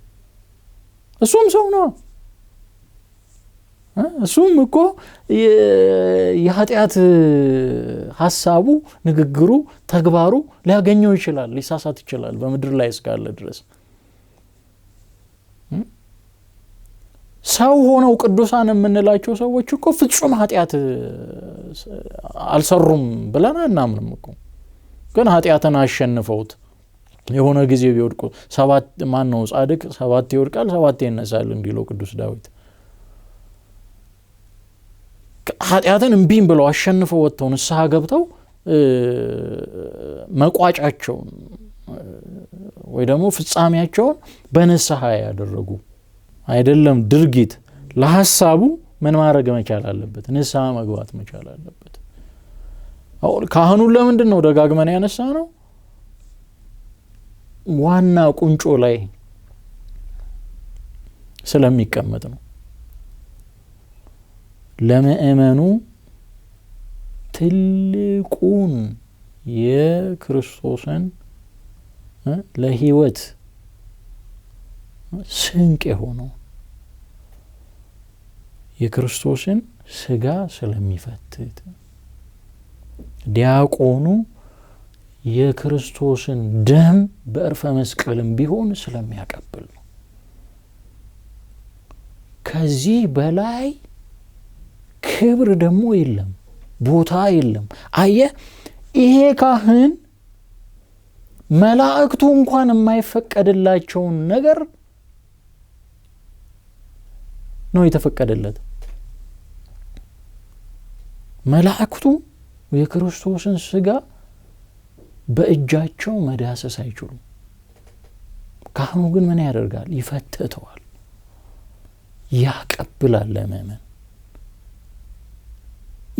እሱም ሰው ነው። እሱም እኮ የኃጢአት ሐሳቡ ንግግሩ ተግባሩ ሊያገኘው ይችላል፣ ሊሳሳት ይችላል በምድር ላይ እስካለ ድረስ። ሰው ሆነው ቅዱሳን የምንላቸው ሰዎች እኮ ፍጹም ኃጢአት አልሰሩም ብለን አናምንም እኮ። ግን ኃጢአትን አሸንፈውት የሆነ ጊዜ ቢወድቁ ሰባት ማን ነው ጻድቅ ሰባት ይወድቃል ሰባት ይነሳል እንዲለው ቅዱስ ዳዊት ኃጢአትን እምቢም ብለው አሸንፈው ወጥተው ንስሐ ገብተው መቋጫቸውን ወይ ደግሞ ፍጻሜያቸውን በንስሐ ያደረጉ አይደለም ድርጊት ለሐሳቡ ምን ማድረግ መቻል አለበት ንስሐ መግባት መቻል አለበት ካህኑን ለምንድን ነው ደጋግመን ያነሳ ነው ዋና ቁንጮ ላይ ስለሚቀመጥ ነው ለምእመኑ ትልቁን የክርስቶስን ለህይወት ስንቅ የሆነው የክርስቶስን ስጋ ስለሚፈትት ዲያቆኑ የክርስቶስን ደም በእርፈ መስቀልም ቢሆን ስለሚያቀብል ነው ከዚህ በላይ ክብር ደግሞ የለም ቦታ የለም አየ ይሄ ካህን መላእክቱ እንኳን የማይፈቀድላቸው ነገር ነው የተፈቀደለት መላእክቱ የክርስቶስን ስጋ በእጃቸው መዳሰስ አይችሉም ካህኑ ግን ምን ያደርጋል ይፈትተዋል ያቀብላል ለምእመን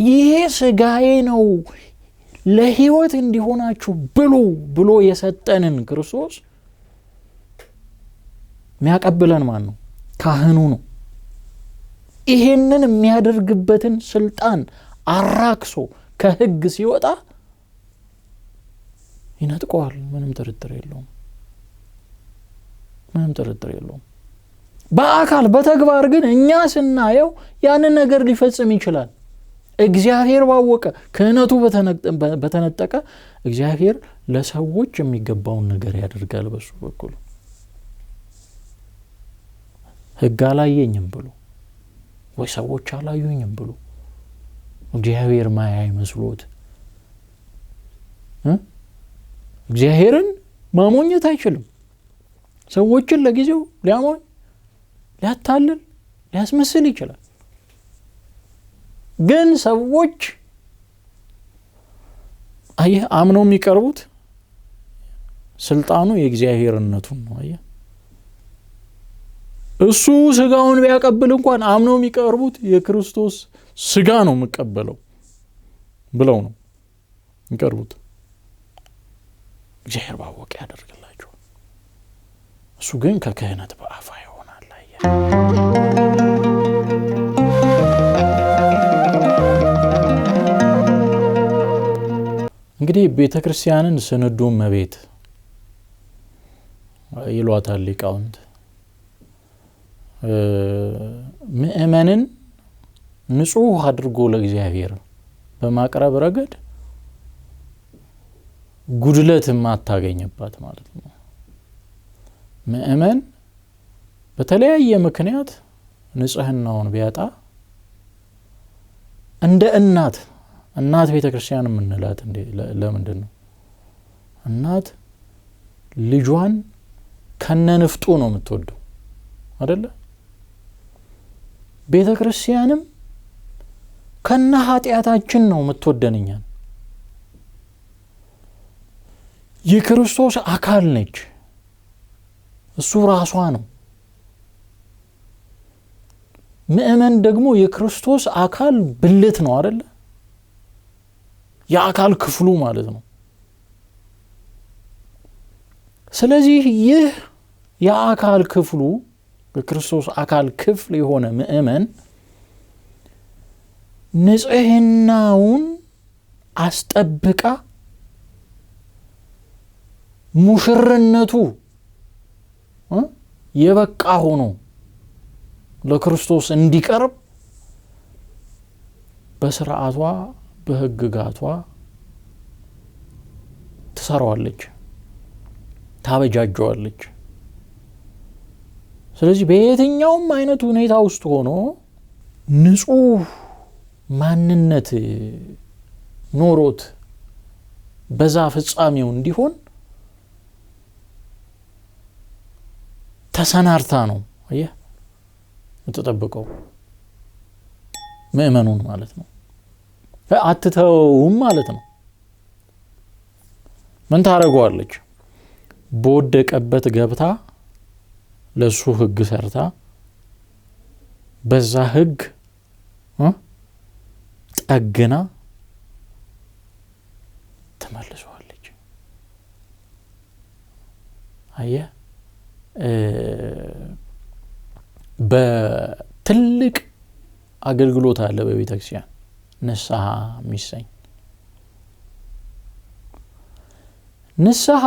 ይሄ ስጋዬ ነው ለህይወት እንዲሆናችሁ ብሎ የሰጠንን ክርስቶስ የሚያቀብለን ማን ነው ካህኑ ነው ይሄንን የሚያደርግበትን ስልጣን አራክሶ ከህግ ሲወጣ ይነጥቀዋል ምንም ጥርጥር የለውም በአካል በተግባር ግን እኛ ስናየው ያንን ነገር ሊፈጽም ይችላል እግዚአብሔር ባወቀ ክህነቱ በተነጠቀ እግዚአብሔር ለሰዎች የሚገባውን ነገር ያደርጋል በሱ በኩል ህግ አላየኝም ብሎ ወይ ሰዎች አላዩኝም ብሎ እግዚአብሔር ማያይ መስሎት እግዚአብሔርን ማሞኘት አይችልም ሰዎችን ለጊዜው ሊያሞኝ ሊያታልል ሊያስመስል ይችላል ግን ሰዎች አምነው የሚቀርቡት ስልጣኑ የእግዚአብሔርነቱን ነው እሱ ስጋውን ቢያቀብል እንኳን አምነው የሚቀርቡት የክርስቶስ ስጋ ነው መቀበለው ብለው ነው የሚቀርቡት እግዚአብሔር ባወቀ ያደርግላቸው እሱ ግን ከክህነት በአፋ ይሆናል እንግዲህ ቤተክርስቲያንን ስንዱ መቤት ይሏታል ሊቃውንት ምእመንን ንጹህ አድርጎ ለእግዚአብሔር በማቅረብ ረገድ ጉድለት ማታገኝባት ማለት ነው ምእመን በተለያየ ምክንያት ንጽህናውን ቢያጣ እንደ እናት ቤተክርስቲያን ምንላት ለምንድን ነው እናት ልጇን ከነንፍጡ ነው የምትወደው አይደለ ቤተክርስቲያንም ከነ ኃጢያታችን ነው የምትወደንኛል የክርስቶስ አካል ነች እሱ ራሷ ነው ምእመን ደግሞ የክርስቶስ አካል ብልት ነው አይደለ የአካል ክፍሉ ማለት ነው ስለዚህ ይህ የአካል ክፍሉ የክርስቶስ አካል ክፍል የሆነ ምእመን ንጽህናውን አስጠብቃ ሙሽርነቱ የበቃ ሆኖ ለክርስቶስ እንዲቀርብ በስርዓቷ በህግጋቷ ተሰራዋለች ታበጃጀዋለች ስለዚህ በየትኛውም አይነት ሁኔታ ውስጥ ሆኖ ንጹህ ማንነት ኖሮት በዛ ፍጻሜው እንዲሆን ተሰናርታ ነው የምትጠብቀው ምእመኑን ማለት ነው። አትተውም ማለት ነው። ምን ታረጋለች? በወደቀበት ገብታ ለሱ ህግ ሰርታ በዛ ህግ ጠግና ተመልሰዋለች። በትልቅ አገልግሎት አለ በቤተክርስቲያን ንስሐ የሚሰኝ። ንስሐ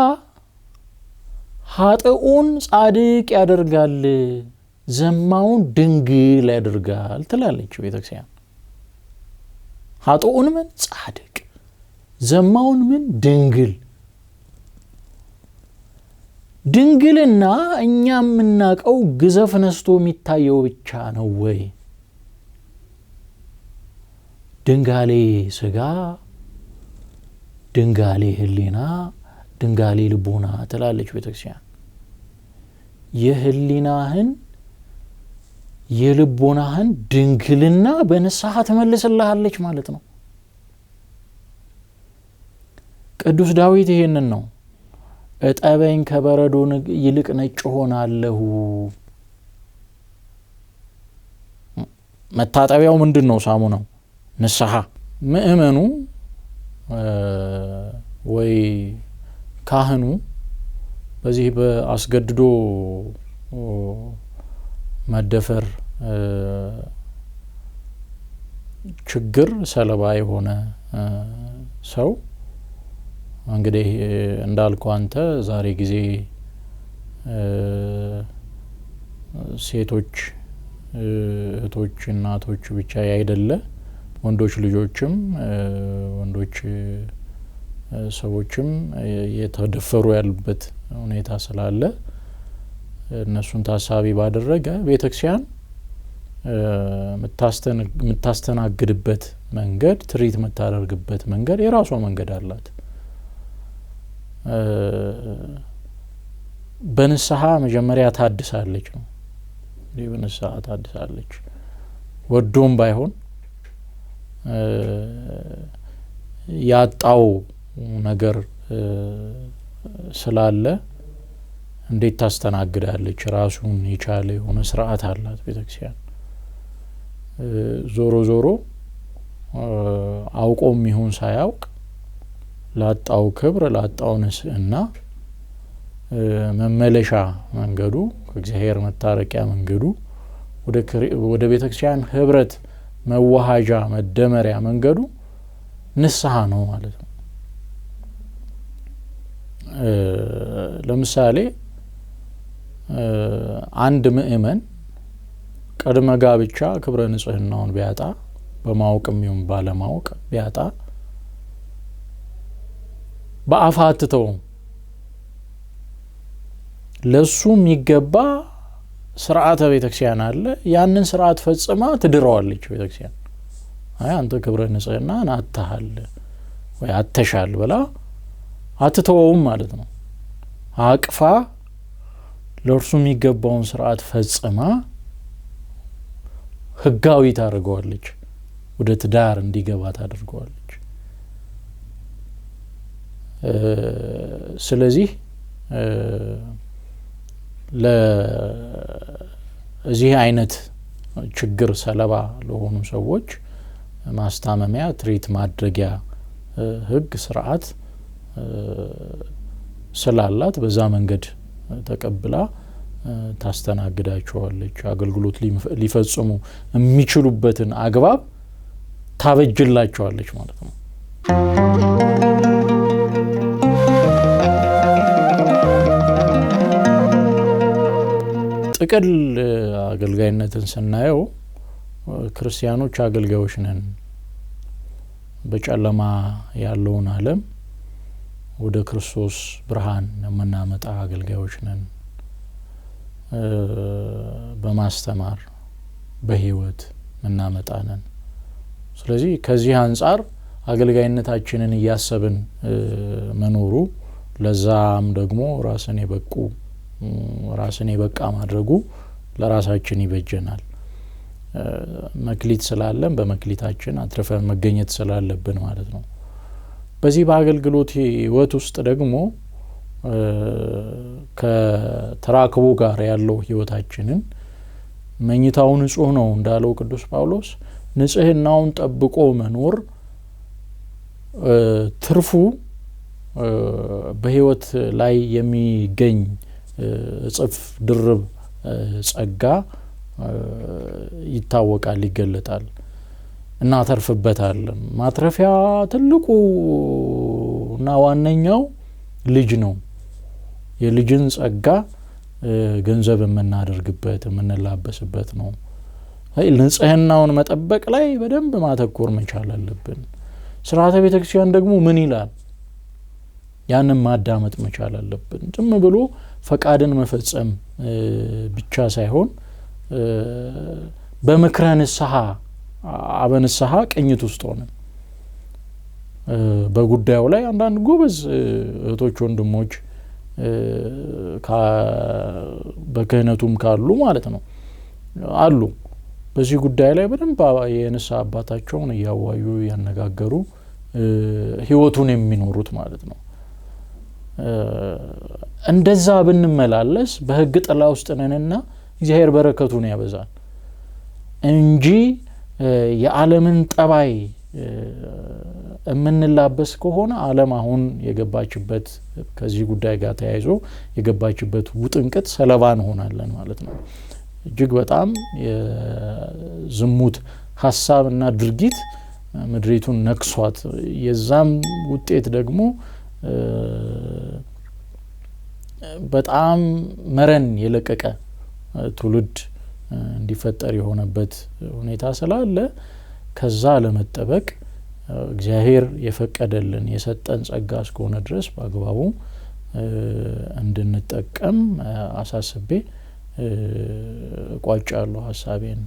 ኃጥኡን ጻድቅ ያደርጋል፣ ዘማውን ድንግል ያደርጋል ትላለች ቤተክርስቲያን። ኃጥኡን ምን ጻድቅ፣ ዘማውን ምን ድንግል። ድንግልና እኛ የምናውቀው ግዘፍ ነስቶ የሚታየው ብቻ ነው ወይ? ድንጋሌ ስጋ፣ ድንጋሌ ህሊና፣ ድንጋሌ ልቦና ትላለች ቤተክርስቲያን። የህሊናህን የልቦናህን ድንግልና በንስሐ ትመልስልሃለች ማለት ነው። ቅዱስ ዳዊት ይሄንን ነው እጠበኝ ከበረዶ ይልቅ ነጭ ሆናለሁ። መታጠቢያው ምንድነው? ሳሙናው ንስሐ። ምእመኑ ወይ ካህኑ በዚህ በአስገድዶ መደፈር ችግር ሰለባ የሆነ ሰው እንግዲህ እንዳልከው አንተ ዛሬ ጊዜ ሴቶች እህቶች እናቶች ብቻ ያይደለ ወንዶች ልጆችም ወንዶች ሰዎችም የተደፈሩ ያሉበት ሁኔታ ስላለ እነሱን ታሳቢ ባደረገ ቤተክርስቲያን የምታስተናግድበት መንገድ ትሪት የምታደርግበት መንገድ የራሷ መንገድ አላት። በንስሐ መጀመሪያ ታድሳለች ነው። በንስሐ ታድሳለች። ወዶም ባይሆን ያጣው ነገር ስላለ እንዴት ታስተናግዳለች? ራሱን የቻለ የሆነ ስርዓት አላት ቤተክርስቲያን። ዞሮ ዞሮ አውቆም ይሁን ሳያውቅ ላጣው ክብር ላጣው ንስሕና መመለሻ መንገዱ ከእግዚአብሔር መታረቂያ መንገዱ ወደ ቤተክርስቲያን ህብረት መዋሃጃ መደመሪያ መንገዱ ንስሐ ነው ማለት ነው። ለምሳሌ አንድ ምእመን ቅድመ ጋብቻ ክብረ ንጽህናውን ቢያጣ በማወቅም ይሁን ባለማወቅ ቢያጣ በአፋ አትተውም። ለሱ የሚገባ ስርዓተ ቤተክርስቲያን አለ። ያንን ስርዓት ፈጽማ ትድረዋለች ቤተክርስቲያን። አንተ ክብረ ንጽህናን አጥተሃል ወይ አጥተሻል ብላ አትተውም ማለት ነው። አቅፋ ለእርሱ የሚገባውን ስርዓት ፈጽማ ህጋዊ ታደርገዋለች፣ ወደ ትዳር እንዲገባ ታደርገዋለች። ስለዚህ ለዚህ አይነት ችግር ሰለባ ለሆኑ ሰዎች ማስታመሚያ ትሪት ማድረጊያ ህግ ስርዓት ስላላት በዛ መንገድ ተቀብላ ታስተናግዳቸዋለች። አገልግሎት ሊፈጽሙ የሚችሉበትን አግባብ ታበጅላቸዋለች ማለት ነው። ጥቅል አገልጋይነትን ስናየው ክርስቲያኖች አገልጋዮች ነን። በጨለማ ያለውን ዓለም ወደ ክርስቶስ ብርሃን የምናመጣ አገልጋዮች ነን። በማስተማር በህይወት የምናመጣ ነን። ስለዚህ ከዚህ አንጻር አገልጋይነታችንን እያሰብን መኖሩ ለዛም ደግሞ ራስን የበቁ ራስን የበቃ ማድረጉ ለራሳችን ይበጀናል። መክሊት ስላለን በመክሊታችን አትርፈን መገኘት ስላለብን ማለት ነው። በዚህ በአገልግሎት ህይወት ውስጥ ደግሞ ከተራክቦ ጋር ያለው ህይወታችንን መኝታው ንጹህ ነው እንዳለው ቅዱስ ጳውሎስ ንጽህናውን ጠብቆ መኖር ትርፉ በህይወት ላይ የሚገኝ ጽፍ ድርብ ጸጋ ይታወቃል፣ ይገለጣል እና ተርፍበታለን። ማትረፊያ ትልቁና ዋነኛው ልጅ ነው። የልጅን ጸጋ ገንዘብ የምናደርግበት የምንላበስበት ነው። ንጽህናውን መጠበቅ ላይ በደንብ ማተኮር መቻል አለብን። ስርዓተ ቤተክርስቲያን ደግሞ ምን ይላል? ያንን ማዳመጥ መቻል አለብን። ዝም ብሎ ፈቃድን መፈጸም ብቻ ሳይሆን በምክረ ንስሐ አበንስሐ ቅኝት ውስጥ ሆነን በጉዳዩ ላይ አንዳንድ ጎበዝ እህቶች ወንድሞች በክህነቱም ካሉ ማለት ነው አሉ በዚህ ጉዳይ ላይ በደንብ የንስሐ አባታቸውን እያዋዩ ያነጋገሩ ህይወቱን የሚኖሩት ማለት ነው። እንደዛ ብንመላለስ በህግ ጥላ ውስጥ ነንና እግዚአብሔር በረከቱን ያበዛል እንጂ የዓለምን ጠባይ እምንላበስ ከሆነ ዓለም አሁን የገባችበት ከዚህ ጉዳይ ጋር ተያይዞ የገባችበት ውጥንቅጥ ሰለባ እንሆናለን ማለት ነው። እጅግ በጣም የዝሙት ሐሳብና ድርጊት ምድሪቱን ነክሷት የዛም ውጤት ደግሞ በጣም መረን የለቀቀ ትውልድ እንዲፈጠር የሆነበት ሁኔታ ስላለ ከዛ ለመጠበቅ እግዚአብሔር የፈቀደልን የሰጠን ጸጋ እስከሆነ ድረስ በአግባቡ እንድንጠቀም አሳስቤ ቋጫለሁ ሐሳቤን።